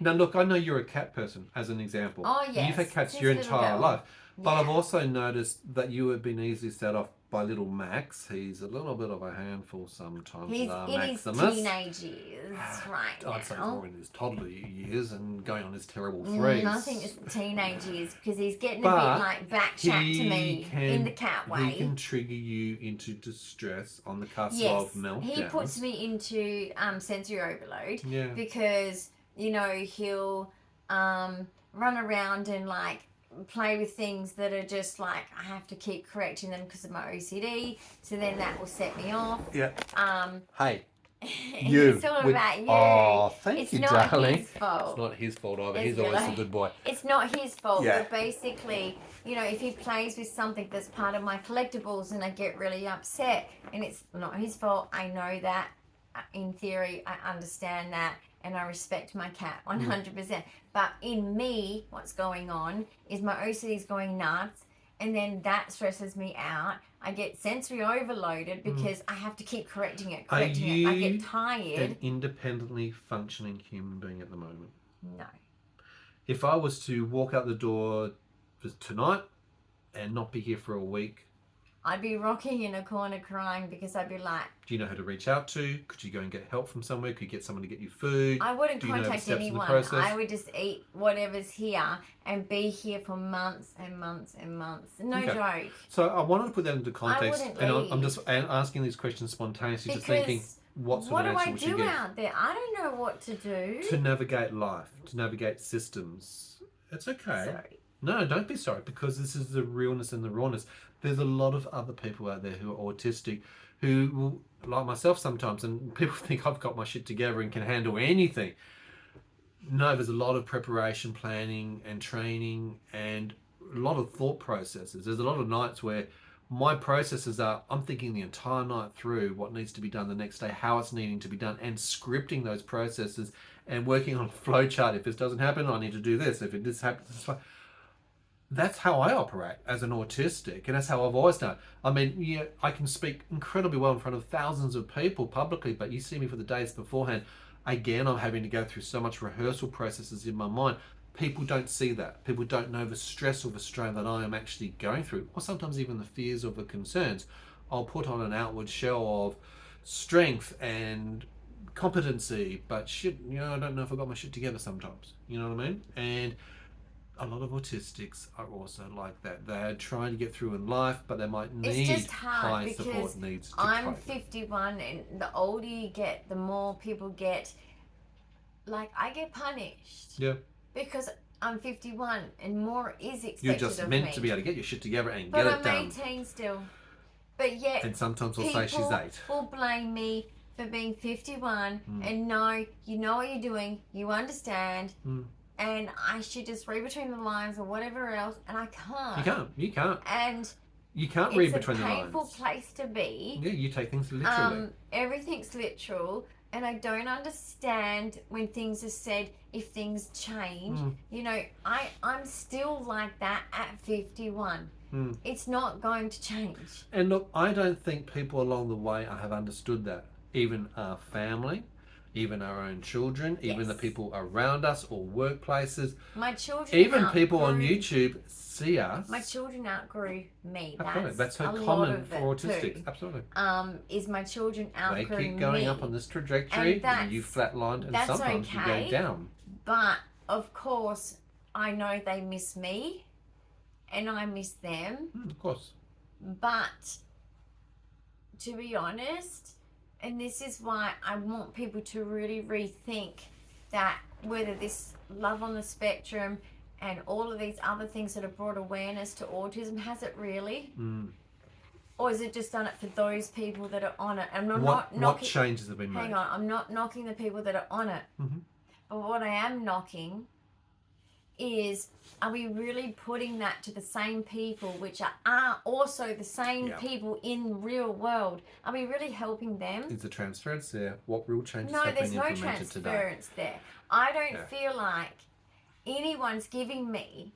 Speaker 1: now look, I know you're a cat person as an example.
Speaker 2: Oh yes.
Speaker 1: You've had cats your entire life. But I've also noticed that you have been easily set off by little Max. He's a little bit of a handful sometimes.
Speaker 2: He's in his teenage years right now.
Speaker 1: I'd say more in his toddler years and going on his terrible threes.
Speaker 2: I think it's teenage years because he's getting a bit like back chat to me in the cat way.
Speaker 1: He can trigger you into distress on the cusp of meltdowns.
Speaker 2: He puts me into sensory overload because, you know, he'll run around and like play with things that are just like I have to keep correcting them because of my OCD, so then that will set me off. Hey, you. It's all about you.
Speaker 1: Oh, thank you, darling.
Speaker 2: His fault.
Speaker 1: It's not his fault either. He's always a good boy.
Speaker 2: It's not his fault, but basically, you know, if he plays with something that's part of my collectibles and I get really upset, and it's not his fault, I know that. In theory, I understand that. And I respect my cat 100%. But in me, what's going on is my OCD is going nuts, and then that stresses me out. I get sensory overloaded because I have to keep correcting it. I get tired.
Speaker 1: An independently functioning human being at the moment?
Speaker 2: No.
Speaker 1: If I was to walk out the door tonight and not be here for a week,
Speaker 2: I'd be rocking in a corner crying because I'd be like...
Speaker 1: Do you know who to reach out to? Could you go and get help from somewhere? Could you get someone to get you food?
Speaker 2: I wouldn't contact anyone. I would just eat whatever's here and be here for months and months and months. No joke.
Speaker 1: So I wanted to put that into context.
Speaker 2: I wouldn't leave.
Speaker 1: I'm just asking these questions spontaneously, just thinking, what sort of answer would you give?
Speaker 2: What do I do out there? I don't know what to do.
Speaker 1: To navigate life, to navigate systems. It's okay.
Speaker 2: Sorry.
Speaker 1: No, don't be sorry, because this is the realness and the rawness. There's a lot of other people out there who are autistic who will, like myself sometimes, and people think I've got my shit together and can handle anything. No, there's a lot of preparation, planning and training and a lot of thought processes. There's a lot of nights where my processes are, I'm thinking the entire night through what needs to be done the next day, how it's needing to be done, and scripting those processes and working on a flowchart. If this doesn't happen, I need to do this. If this happens, this is fine. That's how I operate as an autistic, and that's how I've always done. I mean, I can speak incredibly well in front of thousands of people publicly, but you see me for the days beforehand. Again, I'm having to go through so much rehearsal processes in my mind. People don't see that. People don't know the stress or the strain that I am actually going through, or sometimes even the fears or the concerns. I'll put on an outward show of strength and competency, but shit, I don't know if I got my shit together sometimes. You know what I mean? And a lot of autistics are also like that. They're trying to get through in life, but they might need high support needs to
Speaker 2: I'm 51, and the older you get, the more people get, like, I get punished.
Speaker 1: Yeah.
Speaker 2: Because I'm 51 and more is expected of me.
Speaker 1: You're just meant to be able to get your shit together and get it done.
Speaker 2: But I'm 18 still. But yet,
Speaker 1: and sometimes we'll say she's 8.
Speaker 2: Will blame me for being 51 and no, you know what you're doing, you understand. And I should just read between the lines or whatever else, and I can't.
Speaker 1: You can't.
Speaker 2: And
Speaker 1: you can't read between the lines.
Speaker 2: It's a painful place to be.
Speaker 1: Yeah, you take things literally.
Speaker 2: Everything's literal, and I don't understand when things are said, if things change. I'm still like that at 51. It's not going to change.
Speaker 1: And look, I don't think people along the way have understood that. Even our family, even our own children, even the people around us or workplaces.
Speaker 2: My children
Speaker 1: even people on YouTube see us.
Speaker 2: My children outgrew me.
Speaker 1: That's so common for autistics.
Speaker 2: Too.
Speaker 1: Absolutely.
Speaker 2: Is my children outgrew me.
Speaker 1: They keep going up on this trajectory, and you flatlined, and sometimes you go down.
Speaker 2: But of course, I know they miss me and I miss them.
Speaker 1: Of course.
Speaker 2: But to be honest, and this is why I want people to really rethink that, whether this love on the spectrum and all of these other things that have brought awareness to autism, has it really? Or is it just done it for those people that are on it? And
Speaker 1: what changes have been made?
Speaker 2: Hang on, I'm not knocking the people that are on it. But what I am knocking is, are we really putting that to the same people, which are also the same people in the real world? Are we really helping them?
Speaker 1: Is the transference there? What real changes
Speaker 2: No,
Speaker 1: have
Speaker 2: there's
Speaker 1: been
Speaker 2: no
Speaker 1: implemented today?
Speaker 2: transference there. I don't feel like anyone's giving me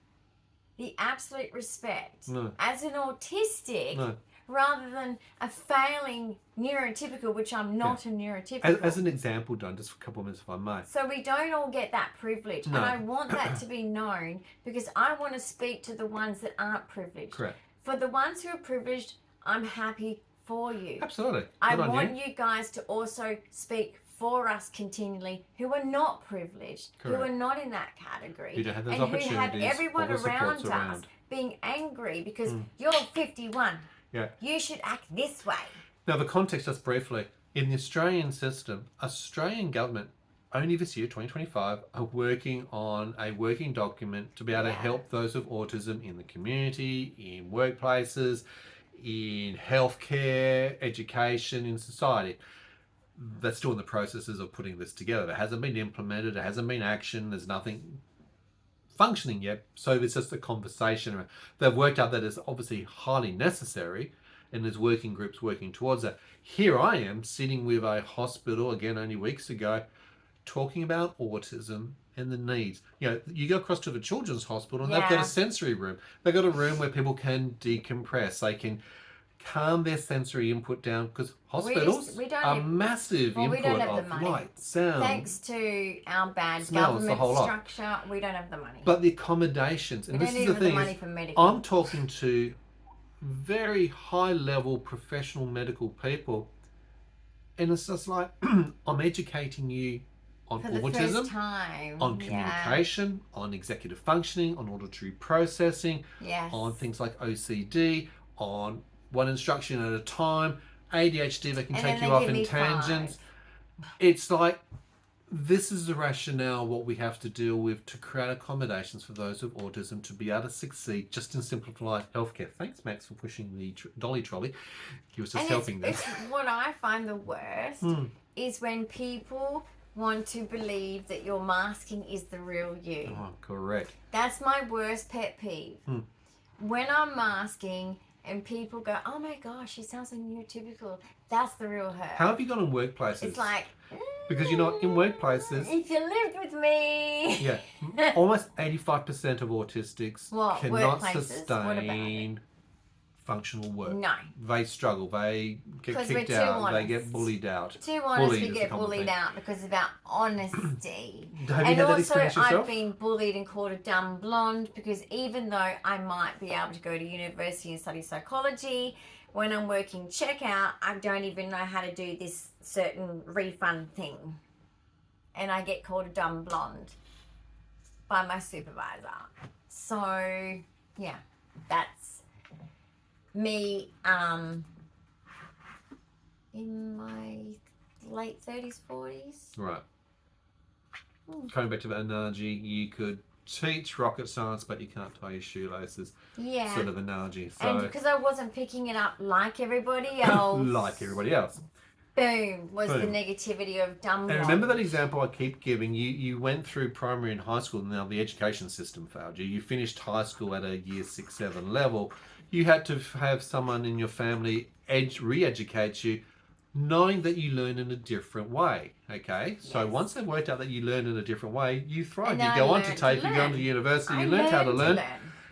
Speaker 2: the absolute respect as an autistic, rather than a failing neurotypical, which I'm not a neurotypical.
Speaker 1: As an example, Dyan, just for a couple of minutes if I may.
Speaker 2: So we don't all get that privilege.
Speaker 1: No.
Speaker 2: And I want that to be known, because I want to speak to the ones that aren't privileged.
Speaker 1: Correct.
Speaker 2: For the ones who are privileged, I'm happy for you.
Speaker 1: Absolutely.
Speaker 2: I want you guys to also speak for us continually, who are not privileged, who are not in that category,
Speaker 1: who don't have those
Speaker 2: and
Speaker 1: opportunities,
Speaker 2: who have everyone
Speaker 1: all the
Speaker 2: around
Speaker 1: supports
Speaker 2: us
Speaker 1: around.
Speaker 2: being angry because you're 51.
Speaker 1: Yeah.
Speaker 2: You should act this way.
Speaker 1: Now, the context, just briefly, in the Australian system, Australian government only this year, 2025, are working on a working document to be able to help those with autism in the community, in workplaces, in healthcare, education, in society. They're still in the processes of putting this together. It hasn't been implemented. It hasn't been actioned. There's nothing functioning yet. So it's just a conversation. They've worked out that it's obviously highly necessary, and there's working groups working towards that. Here I am sitting with a hospital, again, only weeks ago, talking about autism and the needs. You know, you go across to the children's hospital and they've got a sensory room. They've got a room where people can decompress. They can calm their sensory input down, because hospitals are massive input of light, sound.
Speaker 2: Thanks to our bad
Speaker 1: smells,
Speaker 2: government structure, we don't have the money.
Speaker 1: But the accommodations, and this is the thing, I'm talking to very high level professional medical people, and it's just like, I'm educating you on autism, on communication, on executive functioning, on auditory processing, on things like OCD, on one instruction at a time, ADHD that can take you off in tangents. It's like, this is the rationale, what we have to deal with to create accommodations for those with autism to be able to succeed just in simplified healthcare. Thanks, Max, for pushing the dolly trolley. He was just helping them.
Speaker 2: What I find the worst is when people want to believe that your masking is the real you.
Speaker 1: Oh, correct.
Speaker 2: That's my worst pet peeve. When I'm masking and people go, oh my gosh, she sounds so neurotypical. That's the real her.
Speaker 1: How have you gone in workplaces?
Speaker 2: It's like,
Speaker 1: because you're not in workplaces.
Speaker 2: If you lived with me.
Speaker 1: Yeah. Almost 85% of autistics cannot sustain functional work.
Speaker 2: No.
Speaker 1: They struggle. They get kicked out. They get bullied out.
Speaker 2: Too honest, we get bullied out because of our honesty.
Speaker 1: Have you had that experience yourself?
Speaker 2: I've been bullied and called a dumb blonde, because even though I might be able to go to university and study psychology, when I'm working checkout, I don't even know how to do this certain refund thing. And I get called a dumb blonde by my supervisor. So, yeah, that's me in my late 30s, 40s.
Speaker 1: Right. Coming back to that analogy, you could teach rocket science, but you can't tie your shoelaces.
Speaker 2: Yeah.
Speaker 1: Sort of analogy. So,
Speaker 2: and because I wasn't picking it up like everybody else.
Speaker 1: Like everybody else.
Speaker 2: Boom, was the negativity of dumb.
Speaker 1: And remember that example I keep giving? You went through primary and high school, and now the education system failed you. You finished high school at a year 6, 7 level. You had to have someone in your family re-educate you, knowing that you learn in a different way. Okay? Yes. So once they've worked out that you learn in a different way, you thrive. You go on to TAFE, you go on to university, you learn how to learn.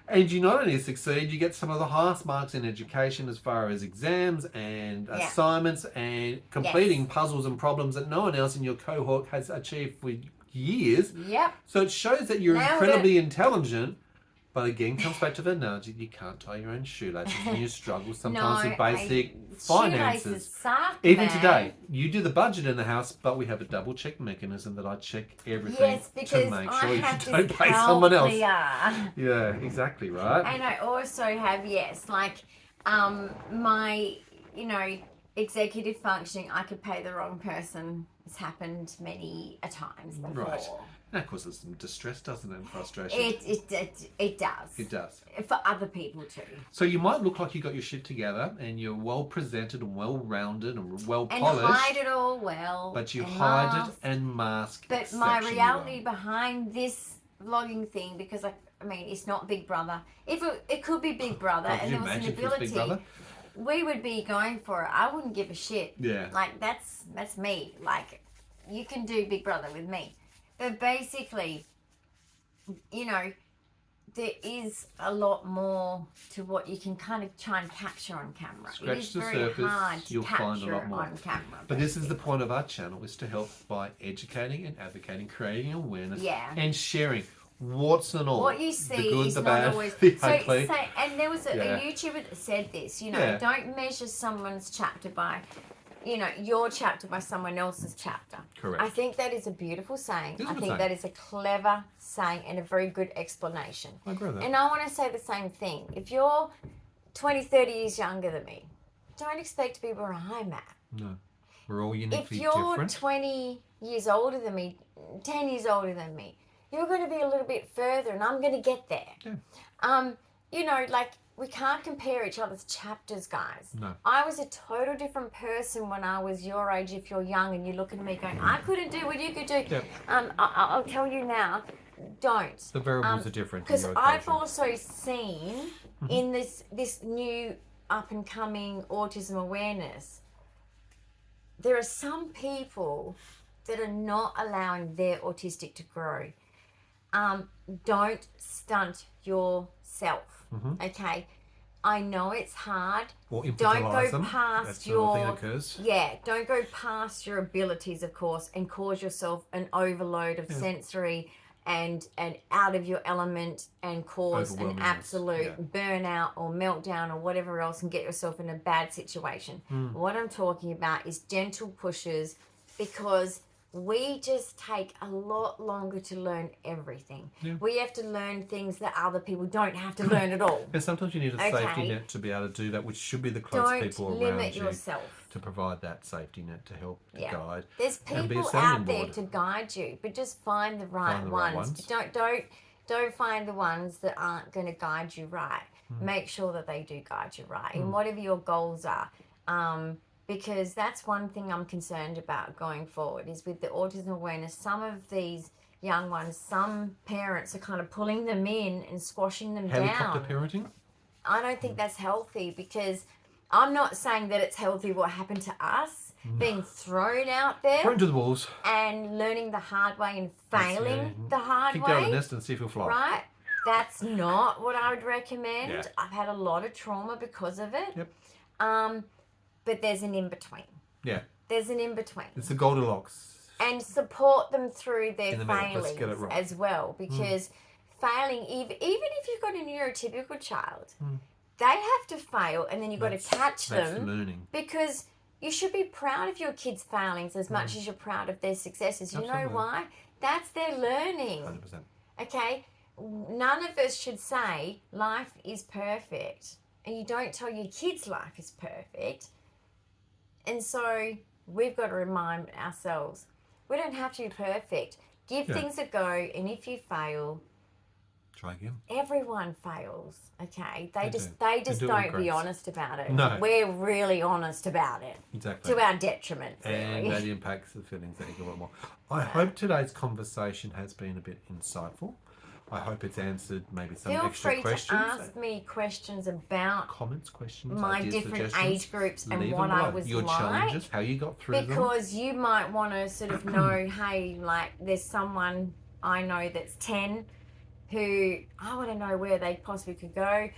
Speaker 1: And you not only succeed, you get some of the highest marks in education as far as exams and assignments and completing puzzles and problems that no one else in your cohort has achieved for years.
Speaker 2: Yep.
Speaker 1: So it shows that you're incredibly intelligent, But again, comes back to the analogy, you can't tie your own shoelaces and you struggle sometimes with basic finances.
Speaker 2: Suck,
Speaker 1: Even
Speaker 2: man.
Speaker 1: today, you do the budget in the house, but we have a double check mechanism that I check everything to make sure you don't pay someone else. Yeah, exactly, right?
Speaker 2: And I also have, my, executive functioning, I could pay the wrong person. It's happened many a times before.
Speaker 1: Right. That causes some distress, doesn't it, and frustration?
Speaker 2: It does.
Speaker 1: It does.
Speaker 2: For other people too.
Speaker 1: So you might look like you got your shit together and you're well presented and well rounded and well polished.
Speaker 2: And hide it all well.
Speaker 1: But you hide it and mask.
Speaker 2: But my reality behind this vlogging thing, because it's not Big Brother. If it could be Big Brother and there was an ability, we would be going for it. I wouldn't give a shit.
Speaker 1: Yeah.
Speaker 2: Like that's me. Like you can do Big Brother with me. But basically, there is a lot more to what you can kind of try and capture on camera.
Speaker 1: Scratch
Speaker 2: it is
Speaker 1: the
Speaker 2: very
Speaker 1: surface,
Speaker 2: hard to
Speaker 1: you'll
Speaker 2: capture
Speaker 1: find a lot more.
Speaker 2: on camera.
Speaker 1: But this is the point of our channel, is to help by educating and advocating, creating awareness, and sharing what's and all.
Speaker 2: What you see
Speaker 1: the good,
Speaker 2: is
Speaker 1: the
Speaker 2: not
Speaker 1: bad,
Speaker 2: always.
Speaker 1: the ugly.
Speaker 2: And there was a YouTuber that said this. Don't measure someone's chapter by, your chapter by someone else's chapter.
Speaker 1: Correct.
Speaker 2: I think that is a beautiful saying. I think that is a clever saying and a very good explanation.
Speaker 1: I agree with that.
Speaker 2: And I want to say the same thing. If you're 20, 30 years younger than me, don't expect to be where I'm at.
Speaker 1: No. We're all uniquely different.
Speaker 2: If you're 20 years older than me, 10 years older than me, you're going to be a little bit further and I'm going to get there.
Speaker 1: Yeah.
Speaker 2: We can't compare each other's chapters, guys.
Speaker 1: No.
Speaker 2: I was a total different person when I was your age. If you're young and you're looking at me going, I couldn't do what you could do.
Speaker 1: Yep.
Speaker 2: I'll tell you now, don't.
Speaker 1: The variables are different.
Speaker 2: Because I've also seen in this new up and coming autism awareness, there are some people that are not allowing their autistic to grow. Don't stunt yourself. Okay, I know it's hard.
Speaker 1: Or
Speaker 2: don't go
Speaker 1: them.
Speaker 2: past
Speaker 1: That's
Speaker 2: your
Speaker 1: thing that occurs.
Speaker 2: don't go past your abilities, of course, and cause yourself an overload of sensory and out of your element and cause an absolute burnout or meltdown or whatever else and get yourself in a bad situation. What I'm talking about is gentle pushes, because we just take a lot longer to learn everything. Yeah. We have to learn things that other people don't have to learn at all.
Speaker 1: And sometimes you need a safety net to be able to do that, which should be the close people around you. Don't limit
Speaker 2: yourself.
Speaker 1: To provide that safety net to help guide.
Speaker 2: There's people out there to guide you, but just find the right ones. Don't find the ones that aren't going to guide you right. Make sure that they do guide you right, and whatever your goals are. Because that's one thing I'm concerned about going forward, is with the autism awareness, some of these young ones, some parents are kind of pulling them in and squashing them down.
Speaker 1: Helicopter parenting?
Speaker 2: I don't think that's healthy, because I'm not saying that it's healthy what happened to us, being thrown out there.
Speaker 1: Thrown to the wolves.
Speaker 2: And learning the hard way and failing the hard way.
Speaker 1: Kick down the nest and see if you'll fly.
Speaker 2: Right? That's not what I would recommend. Yeah. I've had a lot of trauma because of it.
Speaker 1: Yep.
Speaker 2: But there's an in-between.
Speaker 1: Yeah.
Speaker 2: There's an in-between.
Speaker 1: It's the Goldilocks.
Speaker 2: And support them through their failings
Speaker 1: right.
Speaker 2: as well. Because failing, even if you've got a neurotypical child, they have to fail, and then you've got to catch them.
Speaker 1: That's learning.
Speaker 2: Because you should be proud of your kids' failings as much as you're proud of their successes. You know why? That's their learning.
Speaker 1: 100%.
Speaker 2: Okay? None of us should say life is perfect. And you don't tell your kids life is perfect. And so we've got to remind ourselves, we don't have to be perfect. Give things a go, and if you fail,
Speaker 1: try again.
Speaker 2: Everyone fails, okay? They just don't be honest about it.
Speaker 1: No.
Speaker 2: We're really honest about it.
Speaker 1: Exactly.
Speaker 2: To our detriment, really.
Speaker 1: And that impacts the feelings that you get more. I hope today's conversation has been a bit insightful. I hope it's answered maybe some extra questions.
Speaker 2: Feel free to ask me questions about
Speaker 1: questions,
Speaker 2: my
Speaker 1: ideas,
Speaker 2: different age groups and what I was
Speaker 1: your
Speaker 2: like.
Speaker 1: Challenges, how you got through them.
Speaker 2: Because you might want to sort of know, hey, like there's someone I know that's 10 who I want to know where they possibly could go,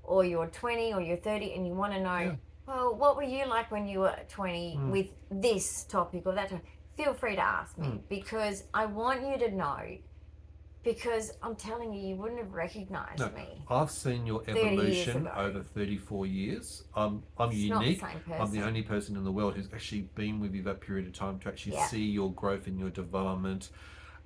Speaker 2: or you're 20 or you're 30 and you want to know, well, what were you like when you were 20 with this topic or that topic? Feel free to ask me, because I want you to know. because I'm telling you, you wouldn't have recognised me.
Speaker 1: I've seen your evolution over 34 years. I'm unique. I'm the only person in the world who's actually been with you that period of time to actually see your growth and your development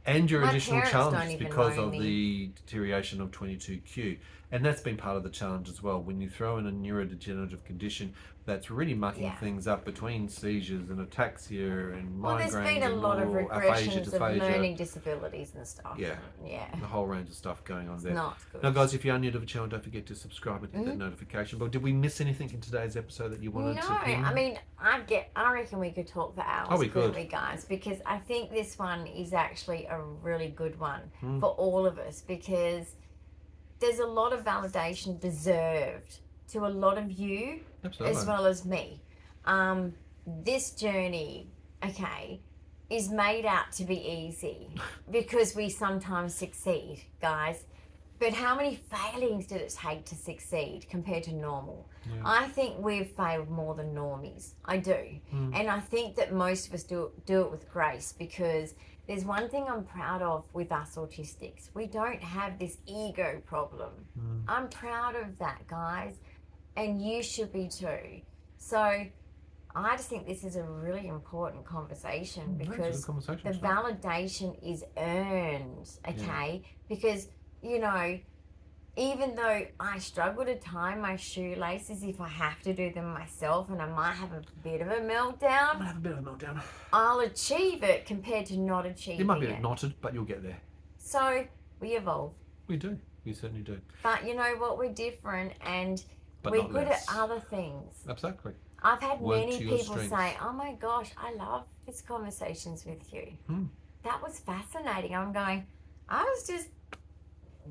Speaker 1: and your additional challenges because of the deterioration of 22q. And that's been part of the challenge as well. When you throw in a neurodegenerative condition that's really mucking things up between seizures and ataxia and migraines.
Speaker 2: There's been a lot of regressions of learning disabilities and stuff.
Speaker 1: Yeah. A whole range of stuff going on there.
Speaker 2: Not good.
Speaker 1: Now, guys, if you are new to the channel, don't forget to subscribe and hit that notification bell. Did we miss anything in today's episode that you wanted to ping?
Speaker 2: I mean, I reckon we could talk for hours, couldn't we, guys? Because I think this one is actually a really good one for all of us, because there's a lot of validation deserved to a lot of you as well as me. This journey, is made out to be easy because we sometimes succeed, guys. But how many failings did it take to succeed compared to normal? Yeah. I think we've failed more than normies. I do. And I think that most of us do it with grace, because there's one thing I'm proud of with us autistics. We don't have this ego problem. I'm proud of that, guys. And you should be too. So I just think this is a really important conversation, because the validation is earned, because, you know, even though I struggle to tie my shoelaces if I have to do them myself, and I might have a bit of a meltdown, I'll achieve it compared to not achieving it.
Speaker 1: You might be knotted, but you'll get there.
Speaker 2: So we evolve.
Speaker 1: We do. We certainly do.
Speaker 2: But you know what? We're different, and we're good at other things.
Speaker 1: Exactly.
Speaker 2: I've had many people say, oh my gosh, I love these conversations with you. That was fascinating. I'm going,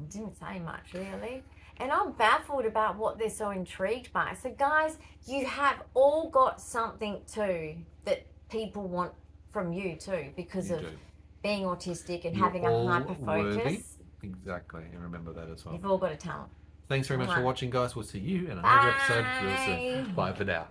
Speaker 2: didn't say much really. And I'm baffled about what they're so intrigued by. So guys, you have all got something too that people want from you too, because of being autistic and having a hyper focus.
Speaker 1: Exactly. And remember that as well.
Speaker 2: You've all got a talent.
Speaker 1: Thanks very much for watching, guys. We'll see you in another episode real soon. Bye for now.